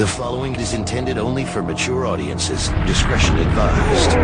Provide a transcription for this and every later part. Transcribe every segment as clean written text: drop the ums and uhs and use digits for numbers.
The following is intended only for mature audiences. Discretion advised.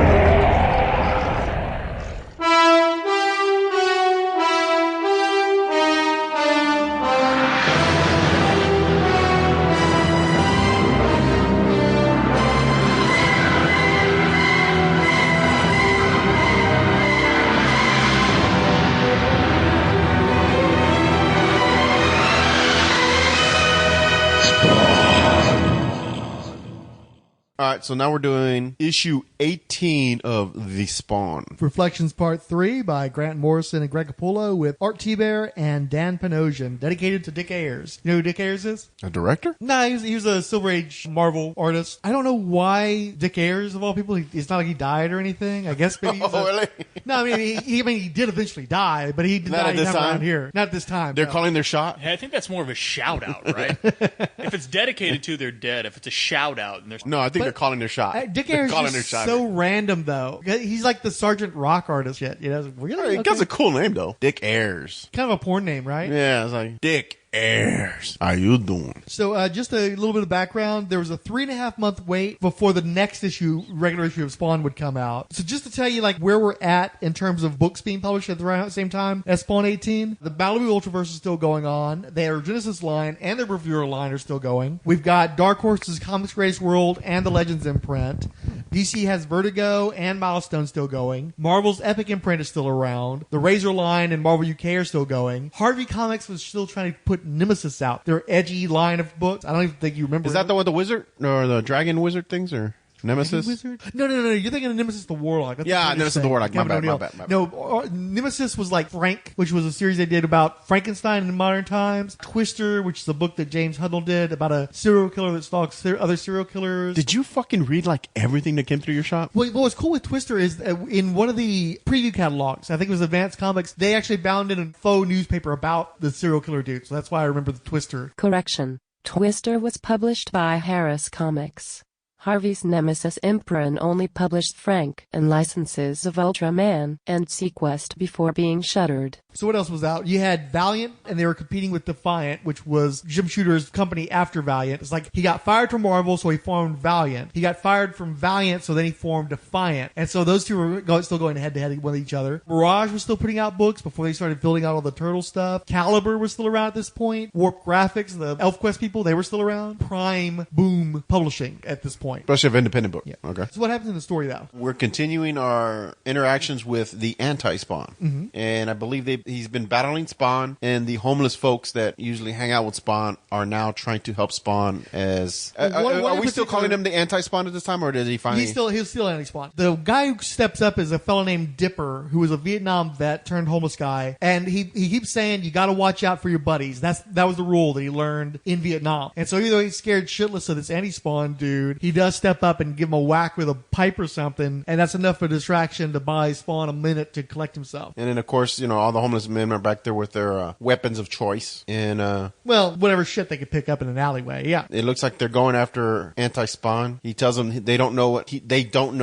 All right, so now we're doing issue 18 of The Spawn. Reflections Part 3 by Grant Morrison and Greg Capullo with Art Thibert and Dan Panosian, dedicated to Dick Ayers. You know who Dick Ayers is? A director? Nah, he was a Silver Age Marvel artist. I don't know why Dick Ayers, of all people, it's not like he died or anything. I guess maybe Really? No, I mean, he did eventually die, but he did Not die at this time? around here. Not at this time. They're no. calling their shot? Hey, I think that's more of a shout-out, right? If it's dedicated to, they're dead. If it's a shout-out, and there's No, I think they're calling their shot. Dick They're Ayers calling is their shot. so random, though. He's like the Sergeant Rock artist yet. You know, really? He got a cool name, though. Dick Ayers. Kind of a porn name, right? Yeah, it's like, Dick Ayers. How you doing? So just a little bit of background. There was a 3.5 month wait before the next regular issue of Spawn would come out. So just to tell you like where we're at in terms of books being published at the same time as Spawn 18, the Malibu Ultraverse is still going on. Their Genesis line and their Reviewer line are still going. We've got Dark Horse's Comics Greatest World and the Legends imprint. DC has Vertigo and Milestone still going. Marvel's Epic imprint is still around. The Razor line and Marvel UK are still going. Harvey Comics was still trying to put Nemesis out, their edgy line of books. I don't even think you remember. Is that the one, the wizard? Or the dragon wizard things? Or Nemesis? Wizard? No. You're thinking of Nemesis the Warlock. That's Yeah, what Nemesis you're the saying. Warlock. My Kevin bad, my O'Neill. bad. No, Nemesis was like Frank, which was a series they did about Frankenstein in modern times. Twister, which is a book that James Huddle did about a serial killer that stalks other serial killers. Did you fucking read like everything that came through your shop? Well, what's cool with Twister is in one of the preview catalogs, I think it was Advanced Comics, they actually bound in a faux newspaper about the serial killer dude. So that's why I remember the Twister. Correction. Twister was published by Harris Comics. Harvey's Nemesis imprint only published Frank and licenses of Ultraman and Sequest before being shuttered. So what else was out? You had Valiant, and they were competing with Defiant, which was Jim Shooter's company after Valiant. It's like he got fired from Marvel, so he formed Valiant. He got fired from Valiant, so then he formed Defiant. And so those two were still going head-to-head with each other. Mirage was still putting out books before they started building out all the Turtle stuff. Caliber was still around at this point. Warp Graphics, the ElfQuest people, they were still around. Prime, Boom Publishing at this point. Especially of independent book. Yeah. Okay. So what happens in the story, though? We're continuing our interactions with the anti-Spawn. Mm-hmm. And I believe he's been battling Spawn, and the homeless folks that usually hang out with Spawn are now trying to help Spawn as... are we still calling him the anti-Spawn at this time, or did he finally... He's still anti-Spawn. The guy who steps up is a fellow named Dipper, who was a Vietnam vet turned homeless guy, and he keeps saying, you gotta watch out for your buddies. That was the rule that he learned in Vietnam. And so even though he's scared shitless of this anti-Spawn dude, he does step up and give him a whack with a pipe or something, and that's enough of a distraction to buy Spawn a minute to collect himself. And then, of course, all the homeless men are back there with their weapons of choice. And well, whatever shit they could pick up in an alleyway, yeah. It looks like they're going after anti-Spawn. He tells them they don't know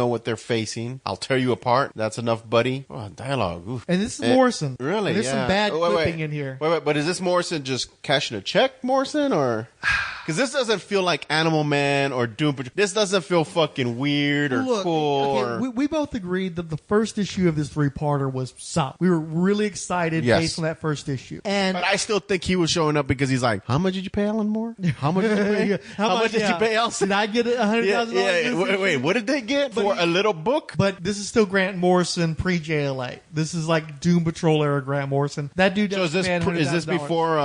what they're facing. I'll tear you apart. That's enough, buddy. Oh, dialogue. Oof. And this is Morrison. Really? And there's some bad clipping in here. Wait, but is this Morrison just cashing a check, Morrison, or... Because this doesn't feel like Animal Man or Doom Patrol. This doesn't feel fucking weird or cool. Okay, we both agreed that the first issue of this three-parter was solid. We were really excited based on that first issue. But I still think he was showing up because he's like, how much did you pay Alan Moore? How much did you pay? How much did you pay Elsa? Did I get $100,000? Yeah. Wait, what did they get for a little book? But this is still Grant Morrison pre-JLA. This is like Doom Patrol era Grant Morrison. That dude does is this before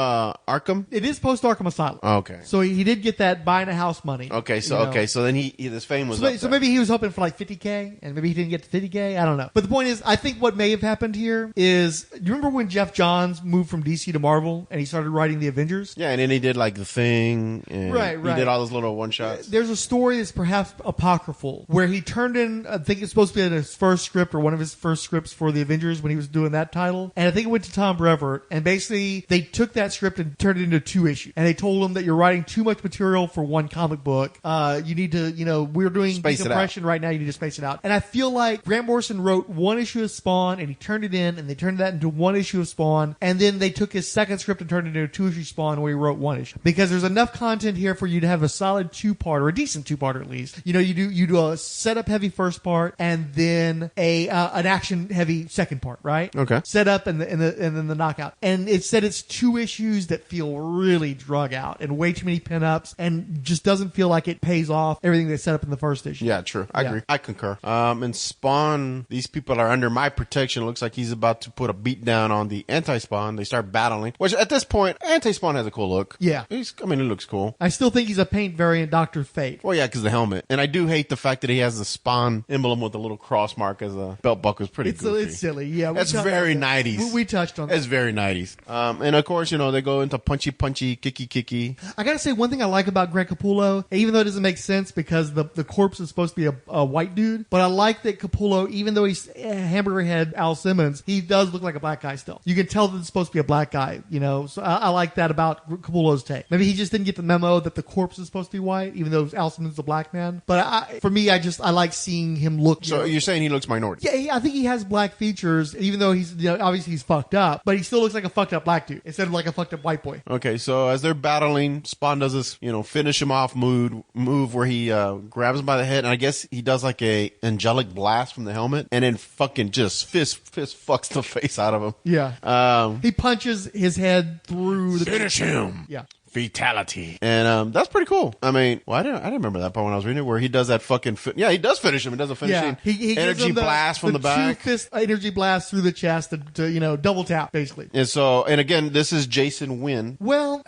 Arkham? It is post-Arkham Asylum. Oh, okay. So he did get that buying a house money. Okay, so then his fame was so maybe he was hoping for like $50K, and maybe he didn't get to $50K. I don't know. But the point is, I think what may have happened here is, you remember when Jeff Johns moved from DC to Marvel and he started writing the Avengers? Yeah, and then he did like The Thing, and he did all those little one-shots. There's a story that's perhaps apocryphal where he turned in, I think it's supposed to be in his first script or one of his first scripts for the Avengers when he was doing that title, and I think it went to Tom Brevoort, and basically they took that script and turned it into 2 issues, and they told him that you're writing too much material for one comic book. You need to, we're doing Space it out. decompression right now. You need to space it out. And I feel like Grant Morrison wrote one issue of Spawn and he turned it in and they turned that into one issue of Spawn. And then they took his second script and turned it into a 2-issue Spawn where he wrote one issue. Because there's enough content here for you to have a solid 2-part or a decent 2-part at least. You do a setup heavy first part and then an action heavy second part, right? Okay. Setup and then the knockout. And it said it's 2 issues that feel really drug out and way too many pinups and just doesn't feel like it pays off everything they set up in the first issue. Yeah, true. I agree. I concur. And Spawn, these people are under my protection. It looks like he's about to put a beat down on the anti-Spawn. They start battling, which at this point, anti-Spawn has a cool look. Yeah. It looks cool. I still think he's a paint variant Dr. Fate. Well, yeah, because the helmet. And I do hate the fact that he has the Spawn emblem with a little cross mark as a belt buckle. Is pretty goofy. It's silly. Yeah. That's very 90s. We touched on that. It's very 90s. And of course, they go into punchy, kicky. I gotta say, one thing I like about Grant Capullo, even though it doesn't make sense because the corpse is supposed to be a white dude, but I like that Capullo, even though he's hamburger head Al Simmons, he does look like a black guy still. You can tell that it's supposed to be a black guy, So I like that about Capullo's take. Maybe he just didn't get the memo that the corpse is supposed to be white, even though Al Simmons is a black man. But for me, I like seeing him look. So you're saying he looks minority? Yeah, I think he has black features, even though he's obviously he's fucked up, but he still looks like a fucked up black dude instead of like a fucked up white boy. Okay, so as they're battling, Spawn does this, finish him off move where he grabs him by the head, and I guess he does like a angelic blast from the helmet, and then fucking just fist fucks the face out of him. Yeah. He punches his head through the... Finish him. Yeah. Fatality. And that's pretty cool. I didn't remember that part when I was reading it, where he does that fucking... he does finish him. He does a finishing he energy blast from the back. 2-fist energy blast through the chest to double tap, basically. And again, this is Jason Wynn. Well...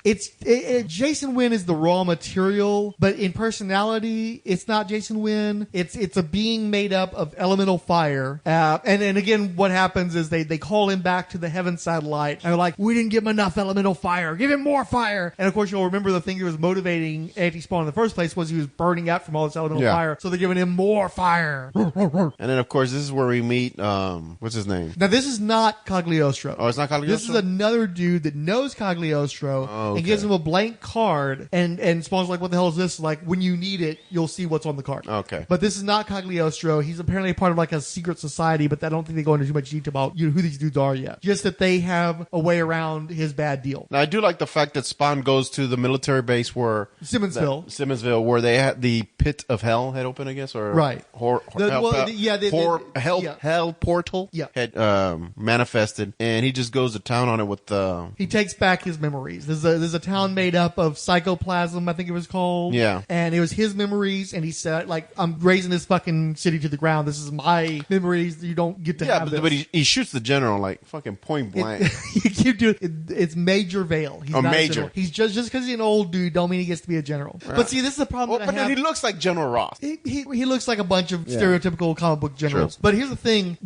Jason Wynn is the raw material, but in personality, it's not Jason Wynn. It's a being made up of elemental fire. And again, what happens is they call him back to the heaven satellite, and they're like, we didn't give him enough elemental fire. Give him more fire. And of course, you'll remember the thing that was motivating Anti-Spawn in the first place was he was burning out from all this elemental fire. So they're giving him more fire. And then, of course, this is where we meet, what's his name? Now, this is not Cagliostro. Oh, it's not Cagliostro? This is another dude that knows Cagliostro and gives him a blank card, and Spawn's like, what the hell is this? Like, when you need it, you'll see what's on the card. Okay. But this is not Cagliostro. He's apparently a part of like a secret society, but I don't think they go into too much detail about who these dudes are yet. Just that they have a way around his bad deal. Now, I do like the fact that Spawn goes to the military base where... Simmonsville, where they had the pit of hell had opened, I guess, or... Right. Hell portal had manifested, and he just goes to town on it with... He takes back his memories. There's a town made up of psychoplasm, I think it was called. Yeah. And it was his memories, and he said, like, I'm raising this fucking city to the ground. This is my memories. You don't get to have this. But he shoots the general, like, fucking point blank. You keep doing it. It's Major Vale. He's not Major. He's just because he's an old dude, don't mean he gets to be a general. Right. But see, this is the problem that I have. Then he looks like General Ross. He looks like a bunch of stereotypical comic book generals. True. But here's the thing.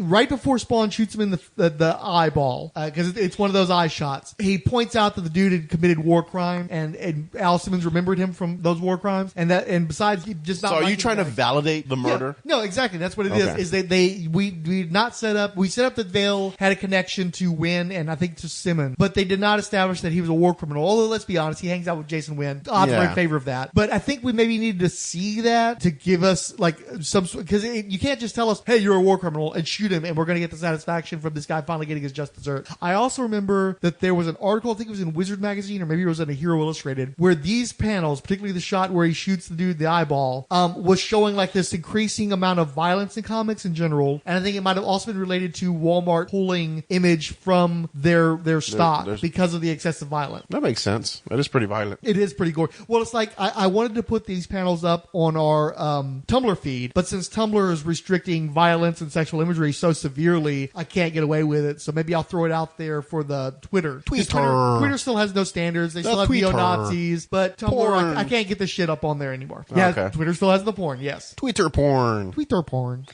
Right before Spawn shoots him in the eyeball, because it's one of those eye shots, he points out that the dude had committed war crime, and Al Simmons remembered him from those war crimes, and besides, he just not. So are you trying to validate the murder? Yeah. No, exactly. That's what it is. Is that we set up that Vale had a connection to Wynn and I think to Simmons, but they did not establish that he was a war criminal. Although let's be honest, he hangs out with Jason Wynn. Odds are in favor of that. But I think we maybe needed to see that to give us like some, because you can't just tell us, hey, you're a war criminal, and shoot him, and we're going to get the satisfaction from this guy finally getting his just desserts. I also remember that there was an article, I think it was in Wizard magazine, or maybe it was in a Hero Illustrated, where these panels, particularly the shot where he shoots the dude in the eyeball, was showing like this increasing amount of violence in comics in general. And I think it might have also been related to Walmart pulling image from their stock because of the excessive violence. That makes sense. That is pretty violent. It is pretty gory. Well, it's like I wanted to put these panels up on our Tumblr feed, but since Tumblr is restricting violence and sexual imagery so severely, I can't get away with it. So maybe I'll throw it out there for the Twitter. Twitter still has no standards. They still have neo-Nazis, but Tumblr, I can't get this shit up on there anymore. Yeah, okay. Twitter still has the porn, yes. Twitter porn.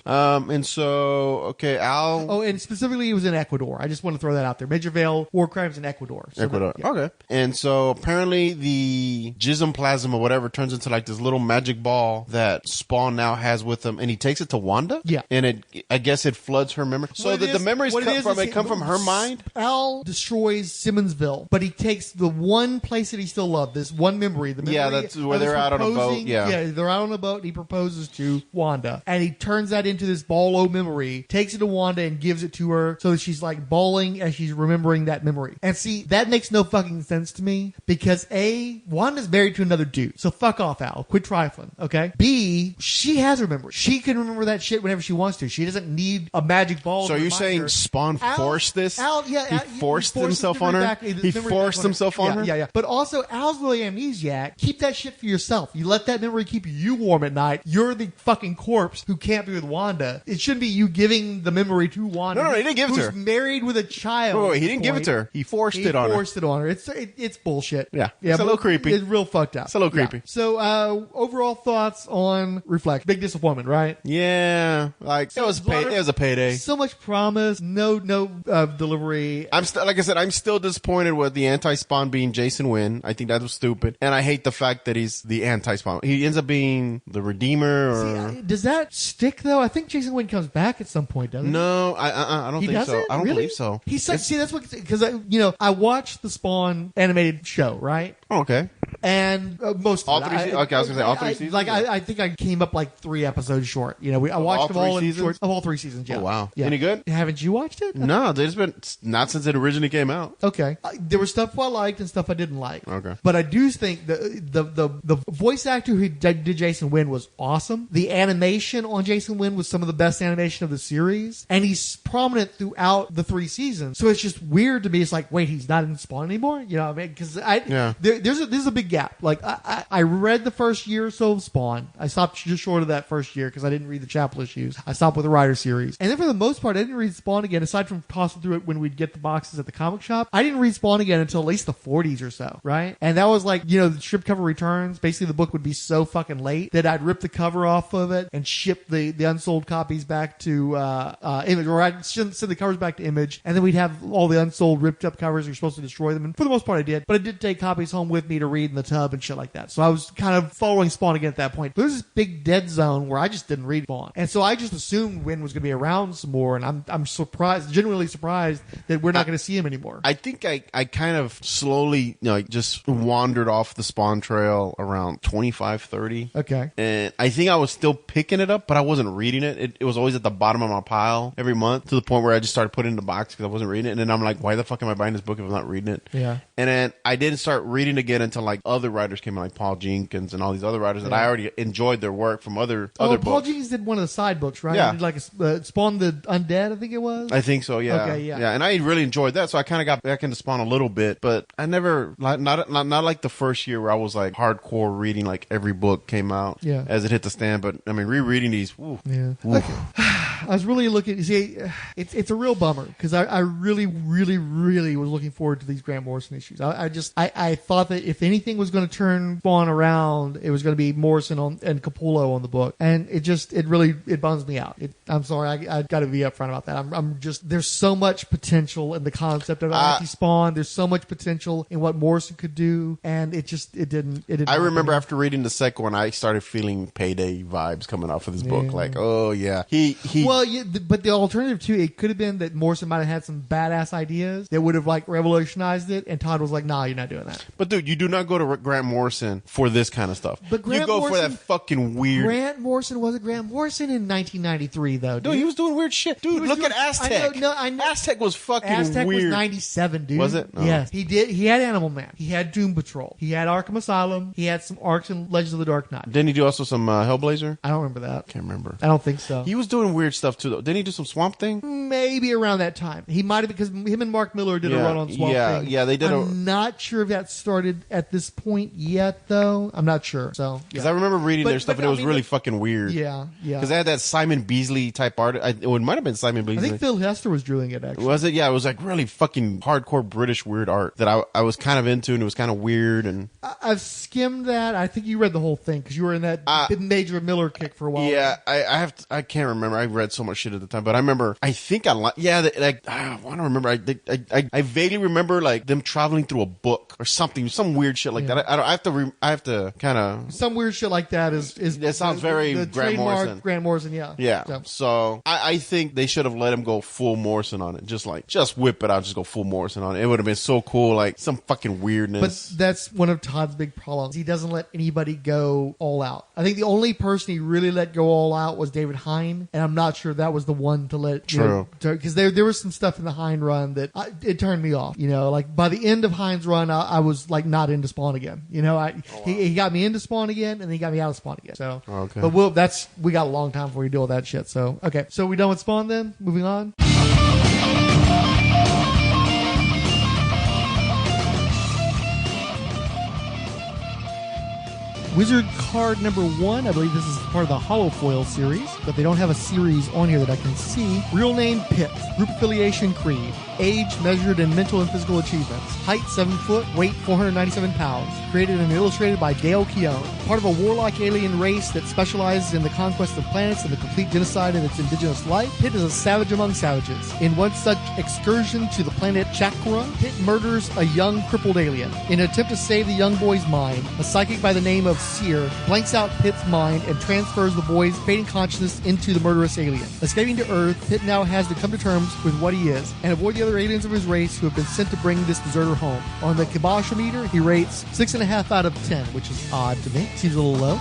And so, okay, Al... Oh, and specifically it was in Ecuador. I just want to throw that out there. Major Vale, war crimes in Ecuador. So Okay. And so apparently the jism plasma or whatever turns into like this little magic ball that Spawn now has with him, and he takes it to Wanda? Yeah. And I guess it floods her memory. So the memories come from her mind? Al destroys Simmonsville, but he takes the one place that he still loved, this one memory. The memory that's where of this they're out on a boat. proposing- Yeah, they're out on a boat and he proposes to Wanda. And he turns that into this ball-o memory, takes it to Wanda and gives it to her so that she's like bawling as she's remembering that memory. And see, that makes no fucking sense to me because A, Wanda's married to another dude. So fuck off, Al. Quit trifling, okay? B, she has her memory. She can remember that shit whenever she wants to. She doesn't need a magic ball. So to you're remind saying her. Spawn forced this? He forced himself on her? He forced himself on her? Yeah. But also, Al's really amnesiac. Keep that shit for yourself. You let that memory keep you warm at night. You're the fucking corpse who can't be with Wanda. It shouldn't be you giving the memory to Wanda. No, he didn't give it to her. Who's married with a child. Wait, he didn't give it to her. He forced it on her. He forced it on her. It's bullshit. Yeah. It's a little creepy. It's real fucked up. It's a little creepy. Yeah. So, overall thoughts on Reflect. Big disappointment, right? Yeah, like it was a payday. So much promise, no delivery. Like I said, I'm still disappointed with the anti-Spawn being Jason Wynn. I think that was stupid, and I hate the fact that he's the anti-Spawn. He ends up being the Redeemer. Or Does that stick though? I think Jason Wynn comes back at some point, doesn't he? No, I don't He think so. doesn't? I don't Really? believe so. He said, see, that's what, because I watched the Spawn animated show, right? Oh, okay. And most All of three it. seasons? Okay, I was gonna say all three seasons? Like I think I came up like 3 episodes short. I watched all them all 3 in seasons? short of all 3 seasons. Yeah. Oh, wow. Yeah. Any good? Haven't you watched it? No, there's been not since it originally came out. Okay. There was stuff I liked and stuff I didn't like. Okay. But I do think the voice actor who did Jason Wynn was awesome. The animation on Jason Wynn was some of the best animation of the series. And he's prominent throughout the 3 seasons. So it's just weird to me. It's like, wait, he's not in Spawn anymore? You know what I mean? Because there's a big gap. Like, I read the first year or so of Spawn. I stopped just short of that first year because I didn't read the Chapel issues. I stopped with the Rider series. And then for the most part, I didn't read Spawn again, aside from tossing through it when we'd get the boxes at the comic shop. I didn't read Spawn again until at least the 40s or so, right? And that was like, the strip cover returns. Basically, the book would be so fucking late that I'd rip the cover off of it and ship the unsold copies back to Image, or I'd send the covers back to Image, and then we'd have all the unsold ripped up covers. You're supposed to destroy them. And for the most part, I did. But I did take copies home with me to read in the tub and shit like that. So I was kind of following Spawn again at that point. But there's this big dead zone where I just didn't read Spawn. And so I just assumed Wynn was going to be around some more, and I'm surprised, genuinely surprised that we're not going to see him anymore. I think I kind of slowly, just wandered off the Spawn trail around 25, 30. Okay. And I think I was still picking it up, but I wasn't reading it. It was always at the bottom of my pile every month, to the point where I just started putting it in the box because I wasn't reading it. And then I'm like, why the fuck am I buying this book if I'm not reading it? Yeah. And then I didn't start reading again until like other writers came in, like Paul Jenkins and all these other writers that I already enjoyed their work from other Paul books. Jenkins did one of the side books, right? Yeah. He did like Spawn the Undead, I think it was. I think so, yeah. Okay, yeah. Yeah, and I really enjoyed that, so I kind of got back into Spawn a little bit, but I never, not like the first year where I was like hardcore reading, like every book came out as it hit the stand, but I mean, rereading these, woo. Yeah. Okay. I was really looking, see, it's a real bummer, because I really, really, really was looking forward to these Grant Morrison issues. I thought that if anything was going to turn Spawn around, it was going to be Morrison and Capullo on the book, and it really bums me out. I'm sorry, I got to be upfront about that. I'm just, there's so much potential in the concept of anti-Spawn. There's so much potential in what Morrison could do, and it didn't. I remember after reading the second one, I started feeling Payday vibes coming off of this book. Like, oh yeah, Well, yeah, but the alternative too, it could have been that Morrison might have had some badass ideas that would have like revolutionized it, and Todd was like, "Nah, you're not doing that." But dude, you do not go to Grant Morrison for this kind of stuff. But you go for that fucking weird. Grant Morrison wasn't Grant Morrison in 1993 though. Dude, he was doing weird shit. Dude, look at Aztec. I know. Aztec was fucking Aztec weird. was 97, dude. Was it? No. Yes, he did. He had Animal Man. He had Doom Patrol. He had Arkham Asylum. He had some arcs in Legends of the Dark Knight. Didn't he do also some Hellblazer? I don't remember that. Can't remember. I don't think so. He was doing weird stuff too, though. Didn't he do some Swamp Thing? Maybe around that time. He might have, because him and Mark Miller did a run on Swamp Thing. Yeah, they did. I'm not sure if that started at this point yet, though. I'm not sure. So, because I remember reading their stuff, and it was really fucking weird. Yeah. Because they had that Simon Beasley type art. It might have been Simon Beasley. I think Phil Hester was doing it, actually. Was it? Yeah, it was like really fucking hardcore British weird art that I was kind of into, and it was kind of weird. And I've skimmed that. I think you read the whole thing because you were in that Major Miller kick for a while. Yeah, I can't remember. I read so much shit at the time, but I remember, I think I want to remember, I vaguely remember like them traveling through a book or something, some weird shit like that. I have to kind of... Some weird shit like that is That sounds very the Grant Morrison. Grant Morrison, yeah. Yeah. So I think they should have let him go full Morrison on it. Just whip it out, just go full Morrison on it. It would have been so cool, like some fucking weirdness. But that's one of Todd's big problems. He doesn't let anybody go all out. I think the only person he really let go all out was David Hine, and I'm not sure that was the one to let... True. Because there was some stuff in the Hine run that it turned me off. You know, like by the end of Hine's run, I was like not into Spawn again. You know, he got me into Spawn again, and then he got me out of Spawn again. So, okay. But we got a long time before we deal with that shit. So, okay. So we done with Spawn then? Moving on? Wizard card number 1, I believe this is part of the Holofoil series, but they don't have a series on here that I can see. Real name Pitt. Group affiliation Creed. Age measured in mental and physical achievements. Height 7 foot, weight 497 pounds. Created and illustrated by Dale Keown. Part of a warlike alien race that specializes in the conquest of planets and the complete genocide of its indigenous life. Pitt is a savage among savages. In one such excursion to the planet Chakra, Pitt murders a young crippled alien. In an attempt to save the young boy's mind, a psychic by the name of Seer blanks out Pitt's mind and transfers the boy's fading consciousness into the murderous alien. Escaping to Earth, Pitt now has to come to terms with what he is and avoid the other aliens of his race who have been sent to bring this deserter home. On the Spawnometer, he rates 6.5 out of 10, which is odd to me. Seems a little low.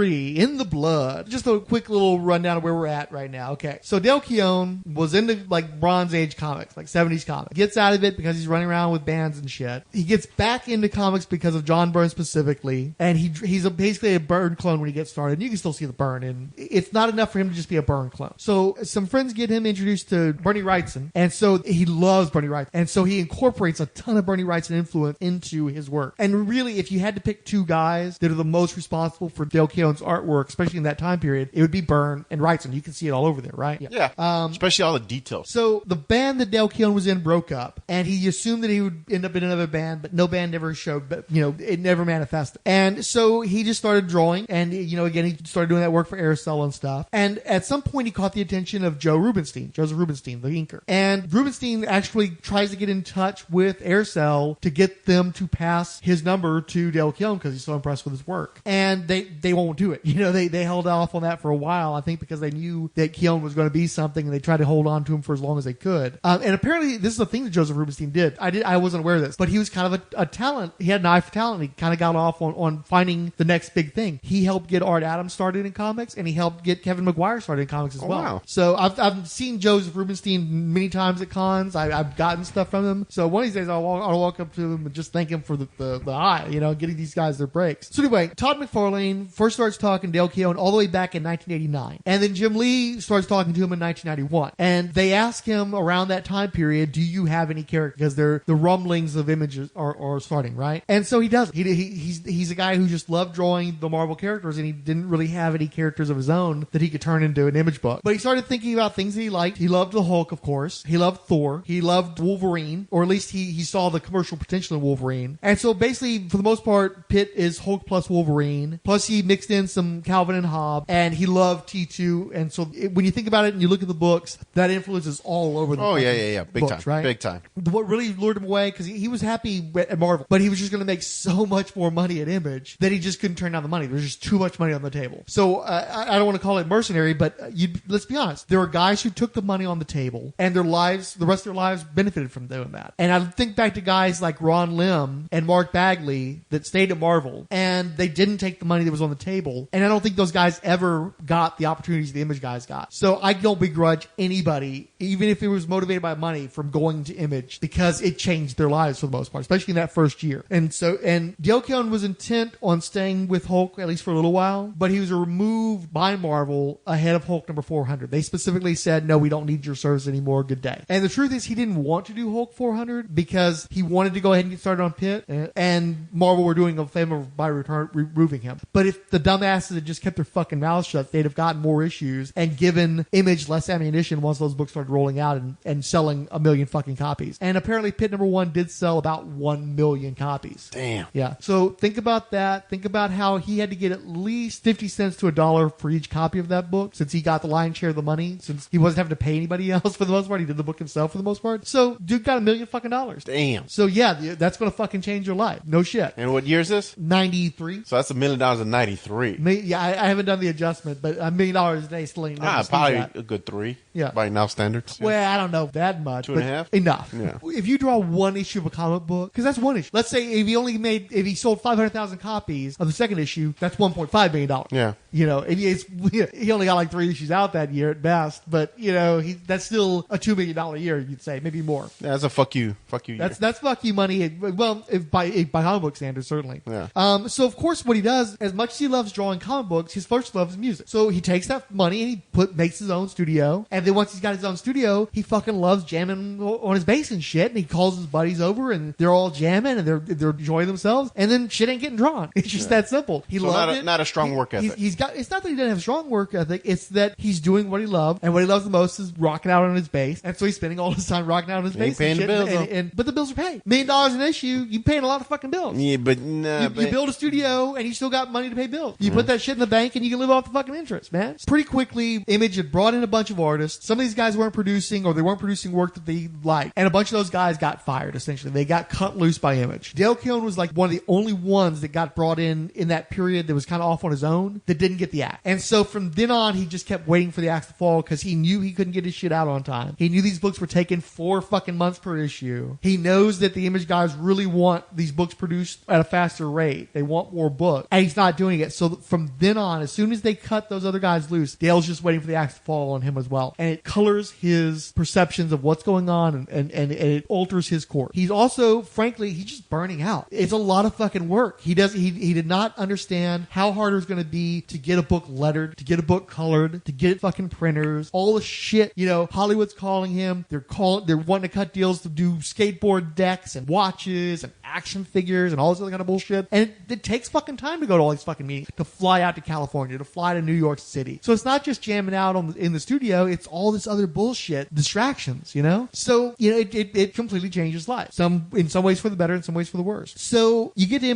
In the Blood. Just a quick little rundown of where we're at right now. Okay. So Dale Keown was into like Bronze Age comics, like 70s comics. Gets out of it because he's running around with bands and shit. He gets back into comics because of John Byrne specifically. And he's basically a Byrne clone when he gets started. And you can still see the Byrne. And it's not enough for him to just be a Byrne clone. So some friends get him introduced to Bernie Wrightson. And so he loves Bernie Wrightson. And so he incorporates a ton of Bernie Wrightson influence into his work. And really, if you had to pick two guys that are the most responsible for Dale Keown's artwork, especially in that time period, it would be Byrne and Wrightson. You can see it all over there, right? Yeah. Especially all the details. So the band that Dale Keown was in broke up, and he assumed that he would end up in another band, but no band ever showed, but it never manifested. And so he just started drawing, and again, he started doing that work for Aircell and stuff. And at some point, he caught the attention of Joseph Rubinstein, the inker. And Rubinstein actually tries to get in touch with Aircell to get them to pass his number to Dale Keown because he's so impressed with his work. And they won't do it. They held off on that for a while, I think, because they knew that Keown was going to be something, and they tried to hold on to him for as long as they could. And apparently, this is the thing that Joseph Rubinstein did. I wasn't aware of this, but he was kind of a talent. He had an eye for talent. He kind of got off on finding the next big thing. He helped get Art Adams started in comics, and he helped get Kevin Maguire started in comics as well. Wow. So I've seen Joseph Rubinstein many times at cons. I've gotten stuff from him. So one of these days, I'll walk up to him and just thank him for the eye, getting these guys their breaks. So anyway, Todd McFarlane first starts talking Dale Keown all the way back in 1989. And then Jim Lee starts talking to him in 1991. And they ask him around that time period, do you have any character? Because the rumblings of images are starting, right? And so he doesn't. He's a guy who just loved drawing the Marvel characters, and he didn't really have any characters of his own that he could turn into an image book. But he started thinking about things that he liked. He loved the Hulk, of course. He loved Thor. He loved Wolverine, or at least he saw the commercial potential in Wolverine. And so basically, for the most part, Pitt is Hulk plus Wolverine. Plus he mixed in some Calvin and Hobbes, and he loved T2. And so when you think about it and you look at the books, that influence is all over the Big books, time. right? Big time. What really lured him away, because he was happy at Marvel, but he was just going to make so much more money at Image that he just couldn't turn down the money. There was just too much money on the table. So I don't want to call it mercenary, but let's be honest. There were guys who took the money on the table, and the rest of their lives benefited from doing that. And I think back to guys like Ron Lim and Mark Bagley that stayed at Marvel, and they didn't take the money that was on the table. And I don't think those those guys ever got the opportunities the Image guys got. So I don't begrudge anybody, even if it was motivated by money, from going to Image, because it changed their lives for the most part, especially in that first year. And Dale Keown was intent on staying with Hulk at least for a little while, but he was removed by Marvel ahead of Hulk number 400. They specifically said, no, we don't need your service anymore. Good day. And the truth is, he didn't want to do Hulk 400 because he wanted to go ahead and get started on Pitt, and Marvel were doing a favor by removing him. But if the dumbasses had just kept their fucking mouths shut, they'd have gotten more issues and given Image less ammunition once those books started rolling out and selling 1 million fucking copies. And apparently Pitt number 1 did sell about 1 million copies. Damn. Yeah. So think about that. Think about how he had to get at least 50 cents to $1 for each copy of that book, since he got the lion's share of the money, since he wasn't having to pay anybody else for the most part. He did the book himself for the most part. So dude got $1 million fucking dollars. Damn. So yeah, that's going to fucking change your life. No shit. And what year is this? 93. So that's $1 million in 93. Yeah, I haven't done the adjustment, but $1 million a day still ain't nothing to sneeze Probably at. a good 3. Yeah. By now standards. Well, I don't know that much. 2.5? Enough. Yeah. If you draw one issue of a comic book, because that's one issue. Let's say if he sold 500,000 copies of the second issue, that's $1.5 million. Yeah. You know, he only got like 3 issues out that year at best, but you know, that's still a $2 million year, you'd say, maybe more. Yeah, that's a fuck you year. That's fuck you money. Well, by comic book standards, certainly. Yeah. So of course, what he does, as much as he loves drawing comic books, his first love is music. So he takes that money and he makes his own studio, and then once he's got his own studio, he fucking loves jamming on his bass and shit, and he calls his buddies over, and they're all jamming and they're enjoying themselves, and then shit ain't getting drawn. It's just that simple. He loved it. Not a strong work ethic. It's not that he doesn't have a strong work ethic. It's that he's doing what he loves, and what he loves the most is rocking out on his bass, and so he's spending all his time rocking out on his bass. Paying and the shit, bills, but the bills are paid. $1 million an issue, you paying a lot of fucking bills. Yeah, but You build a studio and you still got money to pay bills. You put that shit in the bank and you can live off the fucking interest, man. Pretty quickly, Image had brought in a bunch of artists. Some of these guys weren't producing, or they weren't producing work that they liked, and a bunch of those guys got fired. Essentially, they got cut loose by Image. Dale Keown was like one of the only ones that got brought in that period that was kind of off on his own, that didn't get the axe. And so from then on, he just kept waiting for the axe to fall because he knew he couldn't get his shit out on time. He knew these books were taking 4 fucking months per issue. He knows that the Image guys really want these books produced at a faster rate. They want more books, and he's not doing it. So from then on, as soon as they cut those other guys loose, Dale's just waiting for the axe to fall on him as well. And it colors his perceptions of what's going on, and it alters his course. He's also, frankly, he's just burning out. It's a lot of fucking work. He did not understand how hard it was going to be to get a book lettered, to get a book colored, to get fucking printers, all the shit. You know, Hollywood's calling him. They're wanting to cut deals to do skateboard decks and watches and action figures and all this other kind of bullshit. And it takes fucking time to go to all these fucking meetings, to fly out to California, to fly to New York City. So it's not just jamming out in the studio, it's all this other bullshit, distractions, you know? So, you know, it completely changes life. In some ways for the better, in some ways for the worse. So you get to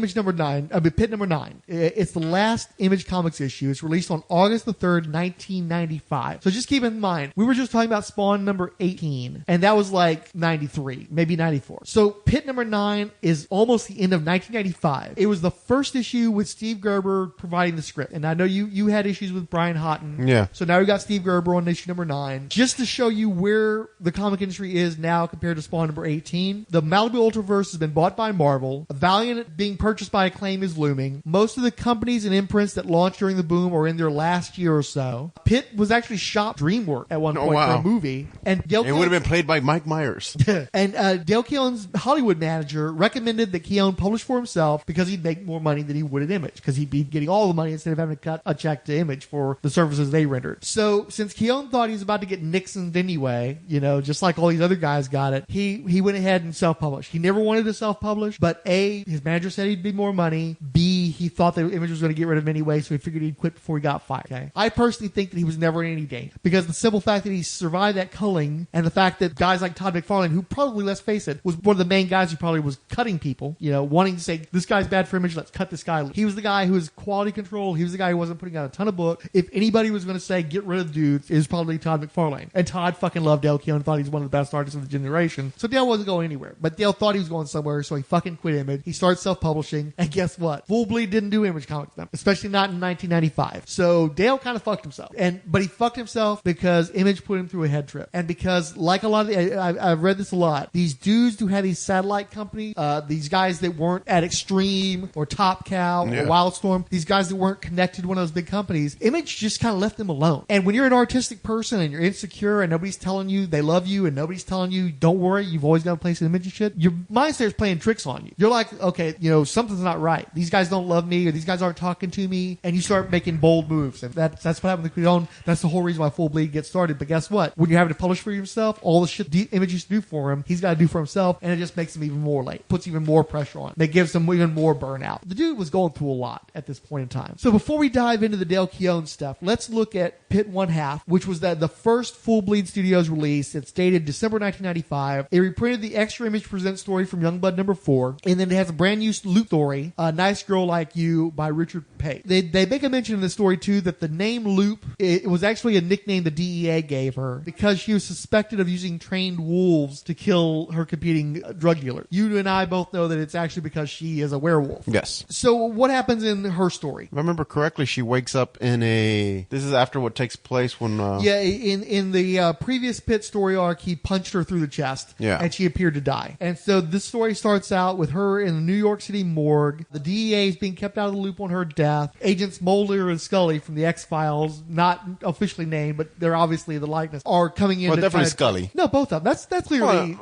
Pitt number 9. It's the last Image Comics issue. It's released on August the 3rd, 1995. So just keep in mind, we were just talking about Spawn number 18, and that was like 93, maybe 94. So Pitt number 9 is almost the end of 1995. It was the first issue with Steve Gerber providing the script. And I know you had issues with Brian Houghton. Yeah. So now we got Steve Gerber on issue number 9. Just to show you where the comic industry is now compared to Spawn number 18, the Malibu Ultraverse has been bought by Marvel. Valiant being purchased by Acclaim is looming. Most of the companies and imprints that launched during the boom are in their last year or so. Pitt was actually shot DreamWorks at one point for a movie. And Dale It would have been played by Mike Myers. And Dale Keown's Hollywood manager recommended that Keown publish for himself because he'd make more money than he would at Image, because he'd be getting all the money instead of having to cut a check to Image for the services they rendered. So since Keown thought he was about to get Nixoned anyway, you know, just like all these other guys got it, he went ahead and self-published. He never wanted to self-publish, but A, his manager said he'd be more money. B, he thought that Image was going to get rid of him anyway, so he figured he'd quit before he got fired. Okay? I personally think that he was never in any danger, because the simple fact that he survived that culling, and the fact that guys like Todd McFarlane, who probably, let's face it, was one of the main guys who probably was cutting people, you know, wanting to say, this guy's bad for Image, let's cut this guy. He was the guy who was quality control. He was the guy who wasn't putting out a ton of books. If anybody was going to say, get rid of the dude, it was probably Todd McFarlane. And Todd fucking loved Dale Keown and thought he was one of the best artists of the generation. So Dale wasn't going anywhere. But Dale thought he was going somewhere, so he fucking quit Image. He started self-publishing, and guess what? Full bleed didn't do Image Comics with them, especially not in 1995. So Dale kind of fucked himself. But he fucked himself because Image put him through a head trip. And because, like a lot of I've read this a lot, these dudes who had these satellite companies, these guys that weren't at Extreme or Top Cow or Wildstorm, these guys that weren't connected to one of those big companies, Image just kind of left them alone. And when you're an artistic person and you're insecure and nobody's telling you they love you and nobody's telling you, don't worry, you've always got a place in Image and shit, your mind starts playing tricks on you. You're like, okay, something's not right. These guys don't love me, or these guys aren't talking to me, and you start making bold moves. And that's what happened with Keown. That's the whole reason why Full Bleed gets started. But guess what? When you're having to publish for yourself, all the shit Image used to do for him, he's got to do for himself, and it just makes him even more late. Puts even more pressure on him. It gives him even more burnout. The dude was going through a lot at this point in time. So before we dive into the Dale Keown stuff, let's look at Pitt 1/2, which was the first Full Bleed Studios release. It's dated December 1995. It reprinted the Extra Image Presents story from Youngblood number 4, and then it has a brand new loop story, Nice Girl Like You by Richard Pate. They make a mention in the story too that the name Loop, it was actually a nickname the DEA gave her because she was suspected of using trained wolves to kill her competing drug dealer. You and I both know that it's actually because she is a werewolf. Yes. So what happens in her story? If I remember correctly, she wakes up in a... This is after what takes place when... Yeah, in the previous Pitt story arc, he punched her through the chest, and she appeared to die. And so this story starts out with her in the New York City morgue. The DEA is being kept out of the loop on her death. Agents Mulder and Scully from the X-Files, not officially named, but they're obviously the likeness, are coming in. Well, to definitely Scully. No, both of them. That's clearly...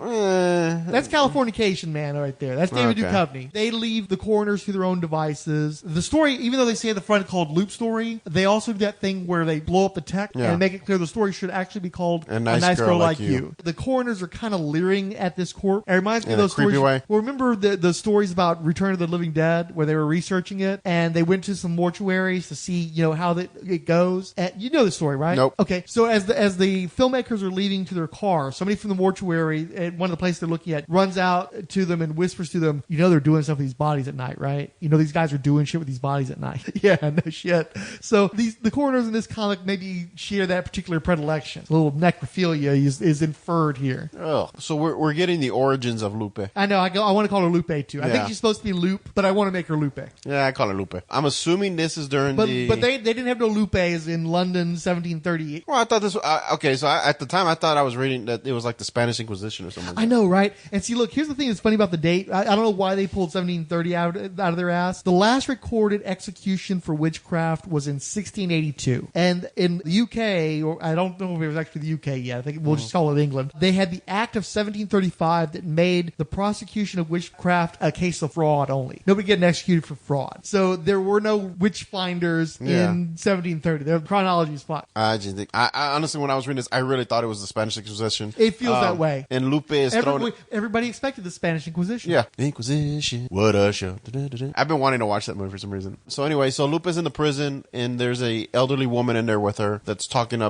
That's Californication, man, right there. That's David Duchovny. They leave the coroners to their own devices. The story, even though they say at the front called Loop Story, they also do that thing where they blow up the tech and make it clear the story should actually be called A Nice Girl Like You. The coroners are kind of leering at this court. It reminds me of those stories. Way. Well, remember the stories about Return of the Living Dead where they were researching it and they went to some mortuaries to see, how it goes. And you know the story, right? Nope. Okay, so as the filmmakers are leaving to their car, somebody from the mortuary at one of the places they're looking at runs out to them and whispers to them, they're doing stuff with these bodies at night, right? These guys are doing shit with these bodies at night. Yeah, no shit. So the coroners in this comic maybe share that particular predilection. A little necrophilia is inferred here. Oh, so we're getting the origins of Lupe. I know. I want to call her Lupe too. I think she's supposed to be Loop, but I want to make her Lupe. Yeah, I call her Lupe. I'm assuming this is during but they didn't have no Lupes in London 1738. Well, I thought this. Okay, so at the time I thought I was reading that it was like the Spanish Inquisition or something. I know, right? And see, look, here's the thing that's funny about the date. I don't know why they pulled 1730 out of their ass. The last recorded execution for witchcraft was in 1682, and in the UK, or I don't know if it was actually the UK yet. I think we'll just call it England. They had the Act of 1735 that made the prosecution of witchcraft a case of fraud only. Nobody getting executed for fraud. So there were no witch finders in 1730. The chronology is fucked. I just think, I honestly, when I was reading this, I really thought it was the Spanish Inquisition. It feels that way. And Lupe is thrown. Everybody expected the Spanish Inquisition. Yeah, Inquisition. What a show. I've been wanting to watch that movie for some reason. So anyway, so Lupe's in the prison, and there's a elderly woman in there with her that's talking her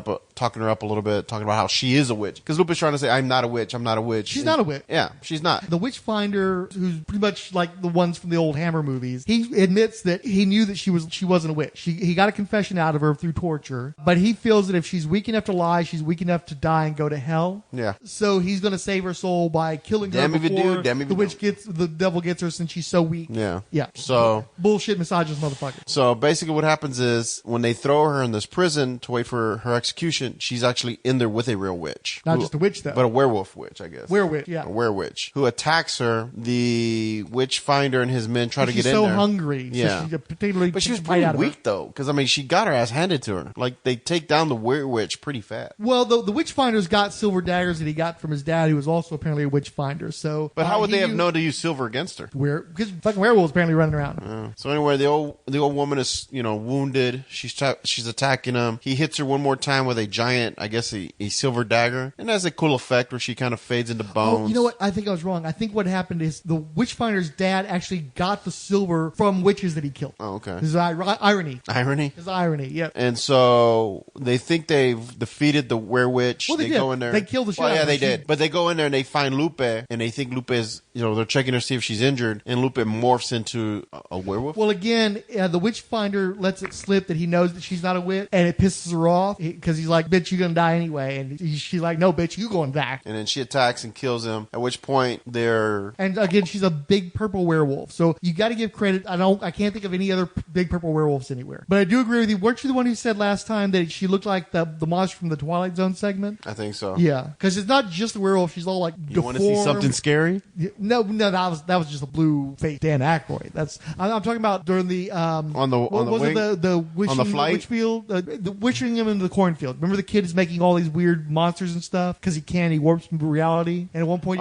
up a little bit, talking about how she is a witch. Because Lupe's trying to say, I'm not a witch. I'm not a witch. She's not a witch. Yeah, she's not. The witch finder, who's pretty much like the ones from the old Hammer movies, he admits that he knew that she wasn't a witch. He got a confession out of her through torture, but he feels that if she's weak enough to lie, she's weak enough to die and go to hell. Yeah. So he's going to save her soul by killing her before the devil gets her, since she's so weak. Yeah. Yeah. So bullshit misogynist motherfucker. So basically what happens is when they throw her in this prison to wait for her execution, she's actually in there with a real witch. Not just a witch, though. But a werewolf witch, I guess. Werewitch, yeah. A werewitch who attacks her. The witch finder and his men try to get in there. She's so hungry. Yeah. So but she was pretty weak, though. Because, I mean, she got her ass handed to her. Like, they take down the werewitch pretty fast. Well, the witch finder's got silver daggers that he got from his dad, who was also apparently a witch finder. So, but how would they have known to use silver against her? Because fucking werewolves apparently running around. So anyway, the old woman is wounded. She's attacking him. He hits her one more time with a giant, I guess, a silver dagger, and has a cool effect where she kind of fades into bones. Oh, you know what? I think I was wrong. I think what happened is the witchfinder's dad actually got the silver from witches that he killed. Oh, okay. This is irony. Irony? It's irony, yep. And so they think they've defeated the werewitch. Well, they did. Go in there. They killed the shit out of her. Yeah, they did. But they go in there and they find Lupe, and they think Lupe is, they're checking her to see if she's injured, and Lupe morphs into a werewolf. Well, again, the witchfinder lets it slip that he knows that she's not a witch, and it pisses her off because he's like, bitch, you're going to die anyway. And she's like, no, bitch, you going back. And then she attacks and kills him, at which point they're... And again, she's a big purple werewolf. So you got to give credit. I don't I can't think of any other big purple werewolves anywhere. But I do agree with you. Weren't you the one who said last time that she looked like the monster from the Twilight Zone segment? I think so. Yeah, because it's not just the werewolf. She's all like You want to see something scary? No, that was just a blue face Dan Aykroyd. I'm talking about during the on the wing? the wishing, on the flight? Witchfield, the wishing him into the cornfield. Remember the kid is making all these weird monsters and stuff because he warps reality. And at one point,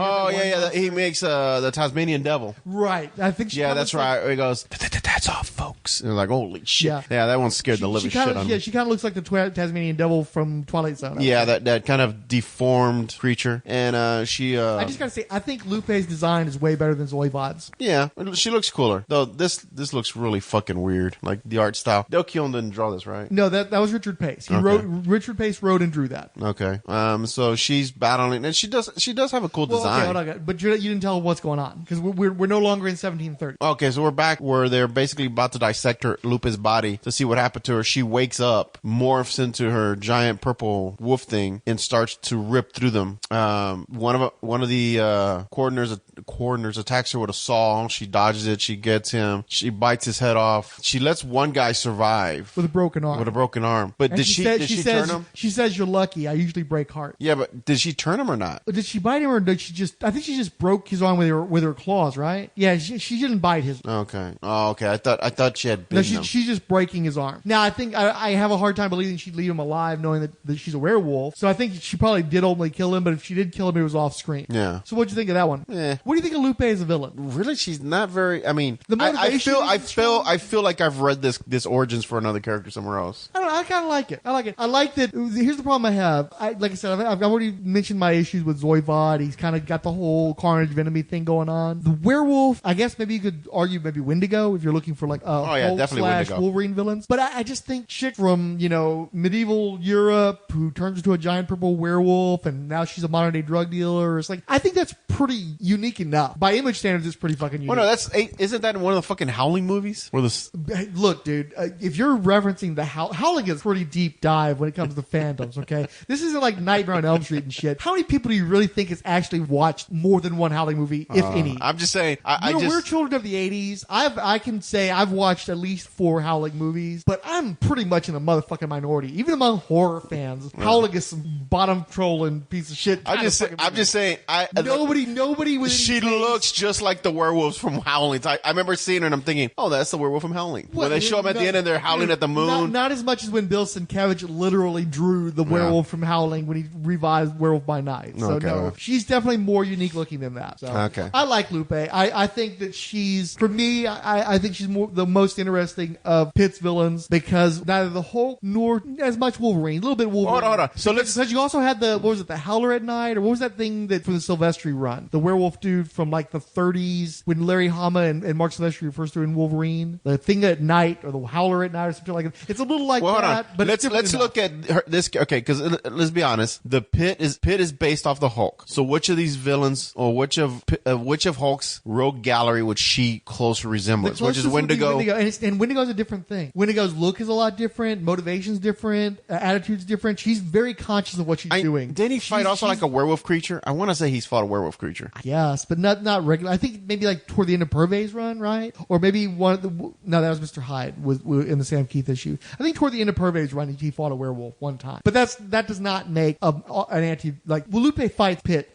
he makes the Tasmanian devil. Right. I think. That's right. He goes, "That's all, folks." And they're like, "Holy shit!" Yeah, that one scared the living shit out of me. Yeah, she kind of looks like the Tasmanian devil from Twilight Zone. Yeah, that kind of deformed creature, and she. I just gotta say, I think Lupe's design is way better than Zoivod's. Yeah, she looks cooler. Though this looks really fucking weird. Like the art style. Dale Keown didn't draw this, right? No, that was Richard Pace. Richard Pace wrote and drew that. Okay. So she's battling, and she does have a cool design. Okay, but you didn't tell what's going on because we're no longer in 1730. Okay, so we're back where they're basically about to dissect Lupe's body to see what happened to her. She wakes up, morphs into her giant purple wolf thing, and starts to rip through them. One of the coordinators attacks her with a saw. She dodges it. She gets him. She bites his head off. She lets one guy survive with a broken arm. But did she turn him? She says, "You're lucky. I usually break hearts." Yeah, but did she turn him or not? Did she bite him or did she just? I think she just broke his arm with her claws, right? Yeah, she didn't bite his. Okay. Oh, okay. I thought she had bitten him. She's just breaking his arm. Now I think I have a hard time believing she'd leave him alive, knowing that she's a werewolf. So I think she probably did only kill him, but if she did kill him, it was off screen. Yeah. So what'd you think of that one? Yeah. What do you think of Lupe as a villain? Really, she's not very. I mean, the motivation I feel like I've read this origins for another character somewhere else. I don't know. I kind of like it. I like that. Here's the problem I have. Like I said, I've already mentioned my issues with Zoivod. He's kind of got the whole Carnage Venom thing going on. The werewolf, I guess maybe you could argue maybe Wendigo if you're looking for like definitely Wendigo. Wolverine villains. But I just think chick from medieval Europe who turns into a giant purple werewolf and now she's a modern day drug dealer. It's like I think that's pretty unique enough. By image standards, it's pretty fucking unique. Well, no, isn't that one of the fucking Howling movies? Look, dude, if you're referencing the Howling is a pretty deep dive when it comes to fandoms, okay? This isn't like Nightmare on Elm Street and shit. How many people do you really think has actually watched more than one Howling movie, if any? I'm just saying. We're children of the 80s. I can say I've watched at least 4 Howling movies, but I'm pretty much in a motherfucking minority. Even among horror fans, Howling is some bottom trolling piece of shit. I'm just saying. Nobody with she looks just like the werewolves from Howling. I remember seeing her and I'm thinking, oh, that's the werewolf from Howling. When they show him at the end and they're howling at the moon. Not as much as when Bill Sienkiewicz literally drew the werewolf from Howling when he revised Werewolf by Night. So no, she's definitely more unique looking than that. So okay. I like Lupe. I think that for me, I think she's the most interesting of Pitt's villains because neither the Hulk nor as much Wolverine. A little bit Wolverine. Hold on. So because you also had the Howler at Night, or what was that thing that from the Silvestri run? The werewolf dude from like the 30s when Larry Hama and Mark Silvestri refers to in Wolverine. The thing at night or the Howler at Night or something like that. It's a little like that. Hold on. But let's look at this. Okay, because let's be honest. The Pitt is based off the Hulk. So which of these villains or which of Hulk's rogue gallery would she closely resemble? Which is Wendigo. And Wendigo's a different thing. Wendigo's look is a lot different. Motivation's different. Attitude's different. She's very conscious of what she's doing. Didn't he fight also like a werewolf creature? I want to say he's fought a werewolf creature. Yes, but not regular. I think maybe like toward the end of Purvey's run, right? Or maybe that was Mr. Hyde was in the Sam Keith issue. I think toward the end of Purvey's run, he fought a werewolf one time. But that does not make an anti Lupe fights Pitt